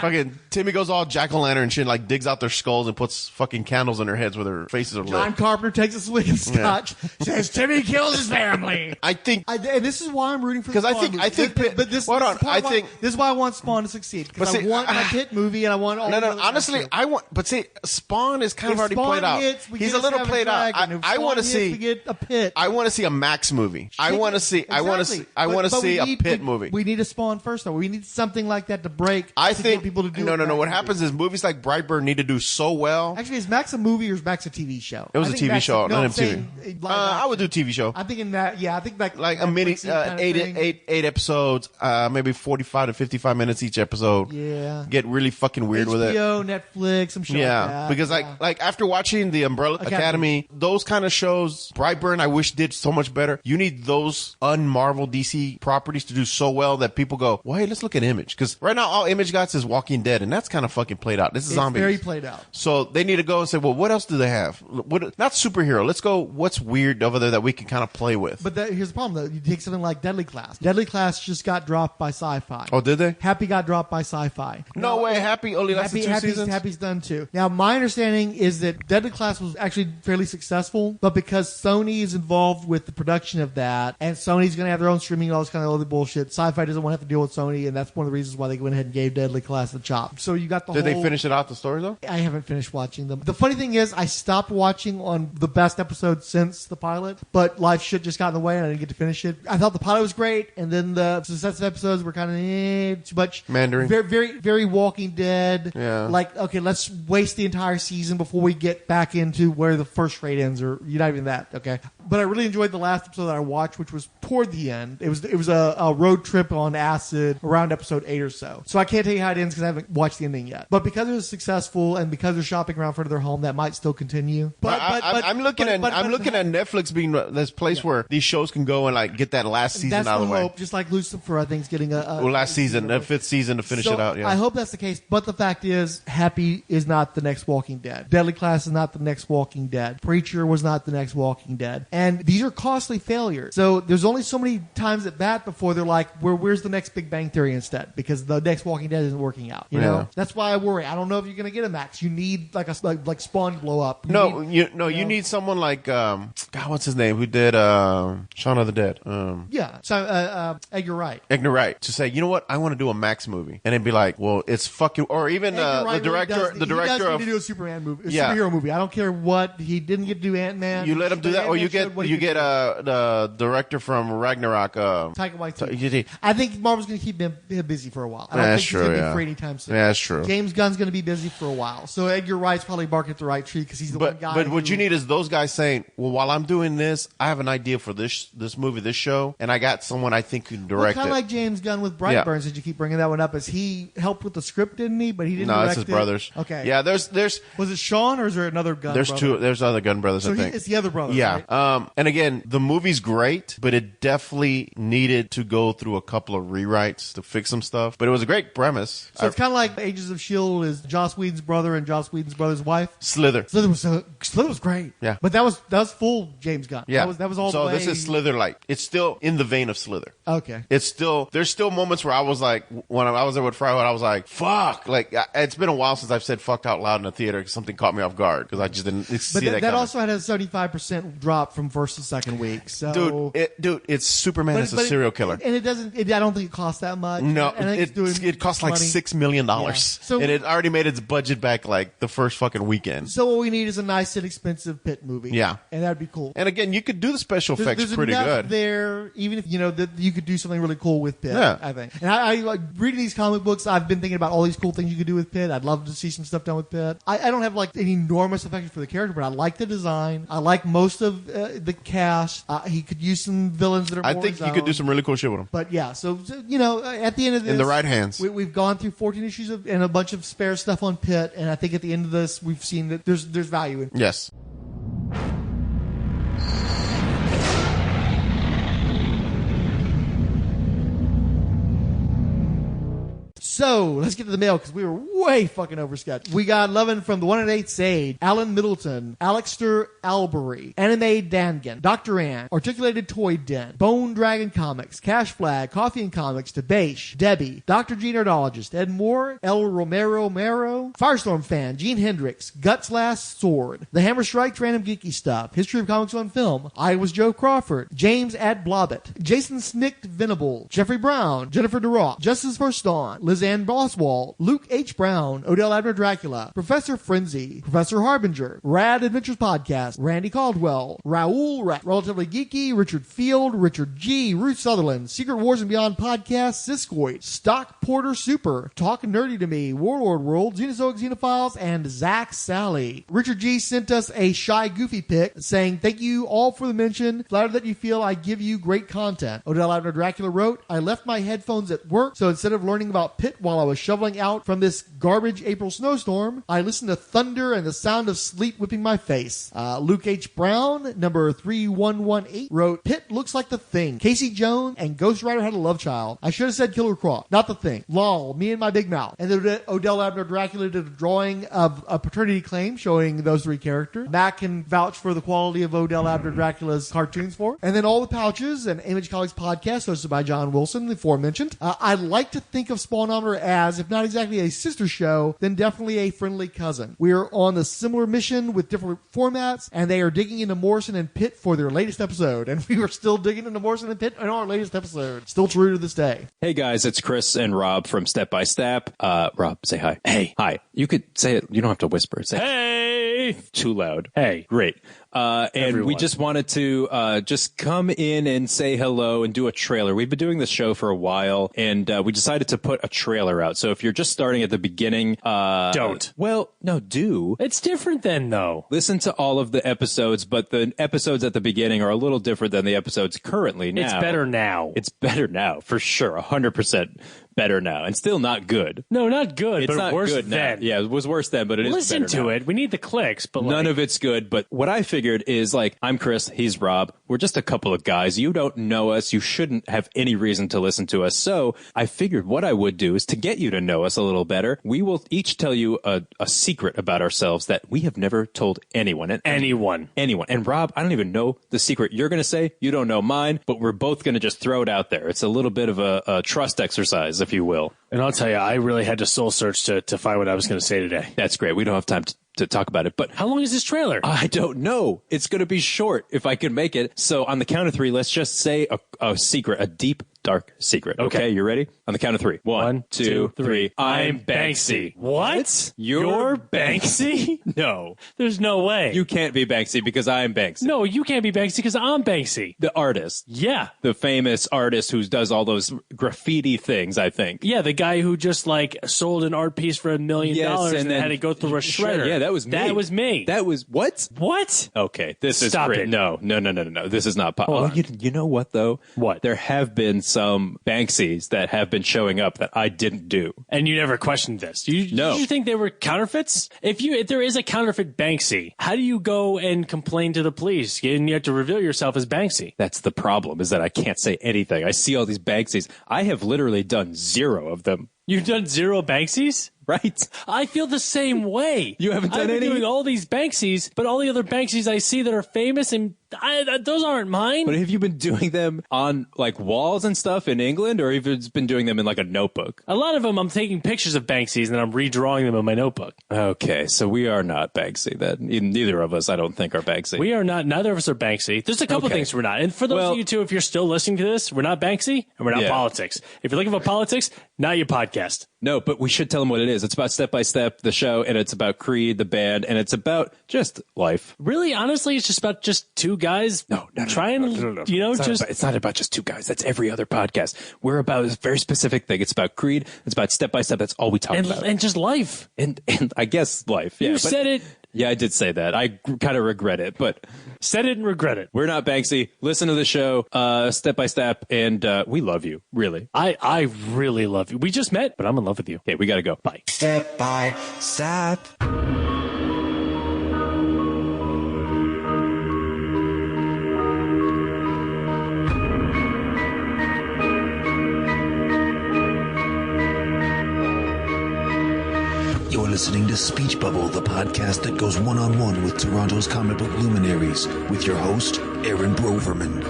Fucking Timmy goes all jack-o'-lantern and shit, like digs out their skulls and puts fucking candles in their heads where their faces are lit. John Carpenter takes a swig of scotch, says Timmy kills his family. I think... and this is why I'm rooting for Spawn. Because I think Pitt... But this, hold on, this is why I want Spawn to succeed. Because I want my Pitt movie and I want all honestly, I want... But see, Spawn is kind of already played out. He's a little played out. I want to see... We get a Pitt. I want to see a Max movie. I want to see a Pitt movie. We need a Spawn first, though. We need something like that to break. I think people to do. No. What happens is movies like Brightburn need to do so well. Actually, is Max a movie or is Max a TV show? It was a TV show, not a TV. I would do TV show. I'm thinking that. Yeah, I think like a mini eight episodes, maybe 45 to 55 minutes each episode. Yeah, get really fucking weird with it. HBO, Netflix, some shit. Yeah, like that. because like after watching the Umbrella Academy, those kind of shows, Brightburn, I wish did so much better. You need those un-Marvel DC properties to do so well that people go, well, hey, let's look at Image, because right now all Image got is Walking Dead, and that's kind of fucking played out. This is zombies. Very played out. So they need to go and say, well, what else do they have? Not superhero. Let's go. What's weird over there that we can kind of play with? But here's the problem, though. You take something like Deadly Class. Deadly Class just got dropped by Sci-Fi. Oh, did they? Happy got dropped by Sci-Fi. No way. Happy only lasted 2 seasons? Happy's done too. Now, my understanding is that Deadly Class was actually fairly successful, but because Sony is involved with the production of that, and Sony's going to have their own streaming and all this kind of other bullshit, Sci-Fi doesn't want to have to deal with Sony, and that's one of the reasons why they went ahead and gave Deadly Class the chop. So you got the Did they finish it out, the story, though? I haven't finished watching them. The funny thing is, I stopped watching on the best episode since the pilot, but life shit just got in the way and I didn't get to finish it. I thought the pilot was great, and then the successive episodes were kind of too much. Mandarin. Very, very, very Walking Dead. Yeah. Like, okay, let's waste the entire season before we get back into where the first rate ends, or you're not even that, okay? But I really enjoyed the last episode that I watched, which was toward the end. It was a road trip on acid around episode 8 or so. So I can't tell you how it ends because I haven't watched the ending yet. But because it was successful and because they're shopping around for their home, that might still continue. I'm looking at Netflix being this place where these shows can go and like get that last season out of the way. Hope, just like Lucifer, I think is getting last season, the 5th season to finish it out. Yeah. I hope that's the case. But the fact is, Happy is not the next Walking Dead. Deadly Class is not the next Walking Dead. Preacher was not the next Walking Dead. And these are costly failures. So there's only so many times at bat before they're like, where's the next Big Bang Theory instead? Because the next Walking Dead isn't working out. You know, that's why I worry. I don't know if you're going to get a Max. You need like Spawn to blow up. You need someone like God, what's his name? Who did Shaun of the Dead? Edgar Wright. Edgar Wright to say, you know what? I want to do a Max movie, and it'd be like, well, it's fucking, or even the director, he does need to do a Superman movie, superhero movie. I don't care what he didn't get to do. Ant-Man. You let him do that, or you get the director from Ragnarok. Taika Waititi. I think Marvel's going to keep him busy for a while. I don't think he's going to be free anytime soon. Yeah, that's true. James Gunn's going to be busy for a while, so Edgar Wright's probably barking at the right tree because he's the one guy. But what you need is those guys saying, well, while I'm doing this, I have an idea for this movie, this show, and I got someone I think can direct it. Kind of like James Gunn with Brightburn, since you keep bringing that one up. As he helped with the script, didn't he? But he didn't direct it. No, it's his brothers. Okay. Yeah, there's. Was it Sean or is there another Gunn There's brother? There's other Gunn brothers, I think. It's the other brother. Yeah. Right? And again, the movie's great, but it definitely needed to go through a couple of rewrites to fix some stuff. But it was a great premise. So it's kind of like Agents of S.H.I.E.L.D. is Joss Whedon's brother and Joss Whedon's brother's wife. Slither was great. Yeah. But that was full James Gunn. Yeah. That was all so the way. This is Slither light. It's still in the vein of Slither. Okay. There's still moments where I was like, when I was there with Frywood, I was like, fuck. Like, it's been a while since I've said fucked out loud in a theater because something caught me off guard because I just didn't see that coming. Also had a 75% drop from first to second week. So it's Superman is a serial killer. And it doesn't, I don't think it costs that much. No, and it cost like $6 million. Yeah. So, and it already made its budget back like the first fucking weekend. So what we need is a nice inexpensive Pitt movie. Yeah. And that'd be cool. And again, you could do the special effects pretty good. There, even if, that you could do something really cool with Pitt, yeah. I think. And I like reading these comic books, I've been thinking about all these cool things you could do with Pitt. I'd love to see some stuff done with Pitt. I don't have like any enormous affection for the character, but I like the design. I like most of the cast. He could use some villains that are more I think you could do some really cool shit with him. But yeah, so at the end of this, in the right hands, we've gone through 14 issues and a bunch of spare stuff on Pitt, and I think at the end of this, we've seen that there's value in Pitt. Yes. So, let's get to the mail because we were way fucking overscheduled. We got loving from the 1-8 Sage, Alan Middleton, Alexter Albury, Anime Dangan, Dr. Ann, Articulated Toy Den, Bone Dragon Comics, Cash Flag, Coffee and Comics, Debache, Debbie, Dr. G Nerdologist, Ed Moore, El Romero Mero, Firestorm Fan, Gene Hendricks, Guts Last Sword, The Hammer Strike, Random Geeky Stuff, History of Comics on Film, I Was Joe Crawford, James Ad Blobbett, Jason Snicked Venable, Jeffrey Brown, Jennifer DeRock, Justice First Dawn, Liz Dan Boswell, Luke H. Brown, Odell Abner Dracula, Professor Frenzy, Professor Harbinger, Rad Adventures Podcast, Randy Caldwell, Raoul Rat, Relatively Geeky, Richard Field, Richard G., Ruth Sutherland, Secret Wars and Beyond Podcast, Siskoid, Stock Porter Super, Talk Nerdy to Me, Warlord World, Xenozoic Xenophiles, and Zach Sally. Richard G. sent us a shy goofy pic saying, thank you all for the mention. Flattered that you feel I give you great content. Odell Abner Dracula wrote, I left my headphones at work, so instead of learning about Pitt while I was shoveling out from this garbage April snowstorm, I listened to thunder and the sound of sleet whipping my face. Luke H. Brown, number 3118, wrote, Pitt looks like the Thing. Casey Jones and Ghost Rider had a love child. I should have said Killer Croc, not the Thing. Lol, me and my big mouth. And then Odell Abner Dracula did a drawing of a paternity claim showing those three characters. Matt can vouch for the quality of Odell Abner Dracula's cartoons for. And then All the Pouches, an Image Comics podcast hosted by John Wilson, the aforementioned. I like to think of Spawnometer as, if not exactly a sister show, then definitely a friendly cousin. We are on a similar mission with different formats, and they are digging into Morrison and Pitt for their latest episode. And we are still digging into Morrison and Pitt in our latest episode. Still true to this day. Hey guys, it's Chris and Rob from Step by Step. Rob, say hi. Hey. Hi. You could say it. You don't have to whisper. Say Hey! Too loud. Hey. Great. And Everyone. we just wanted to just come in and say hello and do a trailer. We've been doing this show for a while, and we decided to put a trailer out. So if you're just starting at the beginning, Don't. Well, no, do. It's different then, though. Listen to all of the episodes, but the episodes at the beginning are a little different than the episodes currently now. It's better now. It's better now, for sure. 100% better now. And still not good. No, not good, It's but not worse good now. then. Yeah, it was worse then, but it is Listen better to now. it. We need the clicks, but None like, of it's good, but what I figured is, like, I'm Chris, he's Rob. We're just a couple of guys. You don't know us. You shouldn't have any reason to listen to us. So I figured what I would do is to get you to know us a little better. We will each tell you a secret about ourselves that we have never told anyone. And anyone. And Rob, I don't even know the secret you're going to say. You don't know mine, but we're both going to just throw it out there. It's a little bit of a trust exercise, if you will. And I'll tell you, I really had to soul search to find what I was going to say today. That's great. We don't have time to talk about it, but How long is this trailer? I don't know. It's going to be short if I can make it. So on the count of three, let's just say a secret, a deep, dark secret. Okay, you ready? On the count of three. One, two, three. I'm Banksy. What? You're Banksy? No. There's no way. You can't be Banksy because I'm Banksy. No, you can't be Banksy because I'm Banksy. The artist. Yeah. The famous artist who does all those graffiti things, I think. Yeah, the guy who just like sold an art piece for $1 million and then had to go through a shredder. Yeah, that was me. That was me. That was what? What? Okay, this is Stop great. it. No. This is not possible. Hold on. You know what though? What? There have been some Banksies that have been showing up that I didn't do. And you never questioned this. No. Did you think they were counterfeits? If there is a counterfeit Banksy, how do you go and complain to the police? And you have to reveal yourself as Banksy. That's the problem, is that I can't say anything. I see all these Banksies. I have literally done 0 of them. You've done 0 Banksies? Right? I feel the same way. You haven't done I've been any? doing all these Banksies, but all the other Banksies I see that are famous, and those aren't mine. But have you been doing them on like walls and stuff in England, or have you been doing them in like a notebook? A lot of them, I'm taking pictures of Banksies and then I'm redrawing them in my notebook. Okay, so we are not Banksy. That neither of us, I don't think, are Banksy. We are not. Neither of us are Banksy. There's a couple Okay. things we're not. And for those Well- of you two, if you're still listening to this, we're not Banksy and we're not Yeah. politics. If you're looking for politics, not your podcast. No, but we should tell them what it is. It's about Step by Step, the show, and it's about Creed, the band, and it's about just life. Really, honestly, it's just about just two guys trying to, you know, It's not about just two guys. That's every other podcast. We're about a very specific thing. It's about Creed. It's about Step by Step. That's all we talk about. and just life. And I guess life. Yeah, You but- said it, Yeah, I did say that. I kind of regret it, but said it and regret it. we're not Banksy. Listen to the show, Step by Step, and we love you, really. I really love you. We just met, but I'm in love with you. Okay, we got to go. Bye. Step by step. You're listening to Speech Bubble, the podcast that goes one-on-one with Toronto's comic book luminaries, with your host, Aaron Broverman.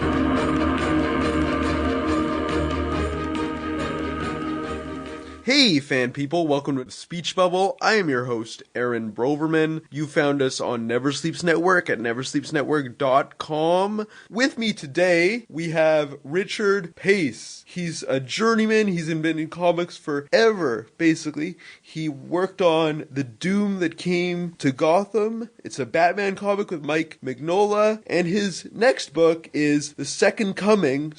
Hey, fan people, welcome to the Speech Bubble. I am your host, Aaron Broverman. You found us on Never Sleeps Network at neversleepsnetwork.com. With me today, we have Richard Pace. He's a journeyman. He's been in comics forever, basically. He worked on The Doom That Came to Gotham. It's a Batman comic with Mike Mignola. And his next book is The Second Coming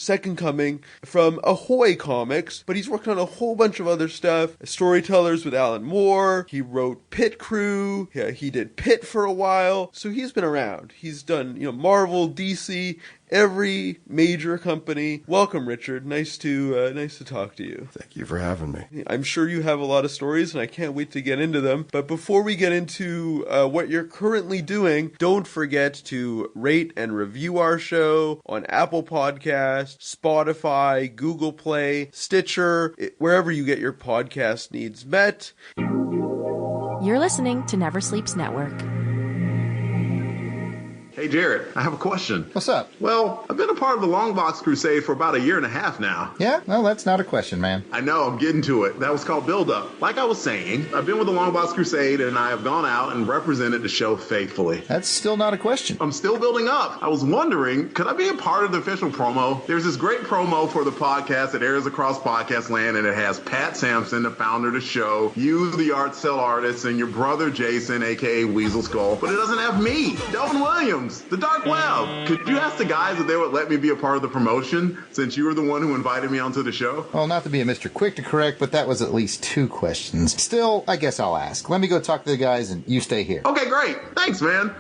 from Ahoy Comics. But he's worked on a whole bunch of other stuff. Storytellers with Alan Moore. He wrote Pitt Crew. Yeah, he did Pitt for a while. So he's been around. He's done, Marvel, DC, every major company. Welcome, Richard. Nice to talk to you. Thank you for having me. I'm sure you have a lot of stories, and I can't wait to get into them. But before we get into what you're currently doing, don't forget to rate and review our show on Apple Podcasts, Spotify, Google Play, Stitcher, wherever you get your podcast needs met. You're listening to Never Sleeps Network. Hey, Jared, I have a question. What's up? Well, I've been a part of the Long Box Crusade for about a year and a half now. Yeah? Well, that's not a question, man. I know, I'm getting to it. That was called build-up. Like I was saying, I've been with the Long Box Crusade, and I have gone out and represented the show faithfully. That's still not a question. I'm still building up. I was wondering, could I be a part of the official promo? There's this great promo for the podcast that airs across podcast land, and it has Pat Sampson, the founder of the show, you, the art cell artist, and your brother Jason, a.k.a. Weasel Skull. But it doesn't have me, Delvin Williams, the Dark Web. Could you ask the guys if they would let me be a part of the promotion, since you were the one who invited me onto the show? Well, not to be a Mr. Quick to correct, but that was at least 2 questions. Still, I guess I'll ask. Let me go talk to the guys, and you stay here. Okay, great. Thanks, man.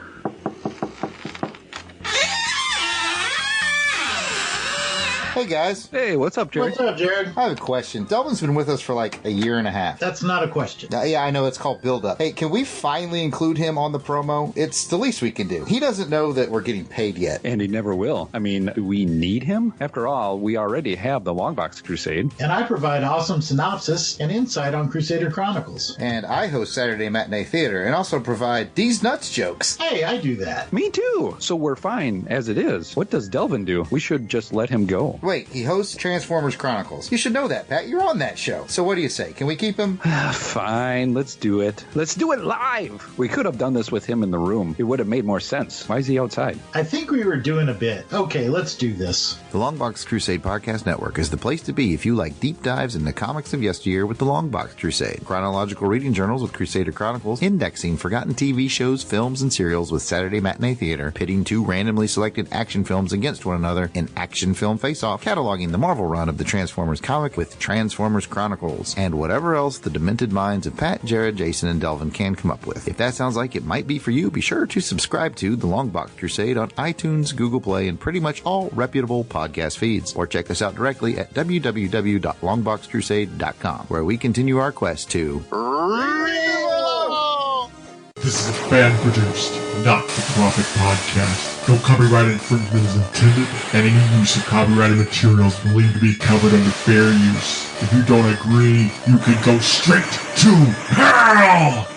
Hey, guys. Hey, what's up, Jared? What's up, Jared? I have a question. Delvin's been with us for like a year and a half. That's not a question. Yeah, I know. It's called Build Up. Hey, can we finally include him on the promo? It's the least we can do. He doesn't know that we're getting paid yet. And he never will. I mean, do we need him? After all, we already have the Longbox Crusade. And I provide awesome synopsis and insight on Crusader Chronicles. And I host Saturday Matinee Theater and also provide These Nuts jokes. Hey, I do that. Me too. So we're fine as it is. What does Delvin do? We should just let him go. Wait, he hosts Transformers Chronicles. You should know that, Pat. You're on that show. So what do you say? Can we keep him? Fine, let's do it. Let's do it live. We could have done this with him in the room. It would have made more sense. Why is he outside? I think we were doing a bit. Okay, let's do this. The Longbox Crusade Podcast Network is the place to be if you like deep dives into comics of yesteryear with the Longbox Crusade, chronological reading journals with Crusader Chronicles, indexing forgotten TV shows, films, and serials with Saturday Matinee Theater, pitting 2 randomly selected action films against one another in Action Film Face-Off, cataloging the Marvel run of the Transformers comic with Transformers Chronicles, and whatever else the demented minds of Pat, Jared, Jason, and Delvin can come up with. If that sounds like it might be for you, be sure to subscribe to The Longbox Crusade on iTunes, Google Play, and pretty much all reputable podcast feeds. Or check us out directly at www.longboxcrusade.com, where we continue our quest to... This is a fan-produced, not-for-profit podcast. No copyright infringement is intended, and any use of copyrighted materials is believed to be covered under fair use. If you don't agree, you can go straight to hell!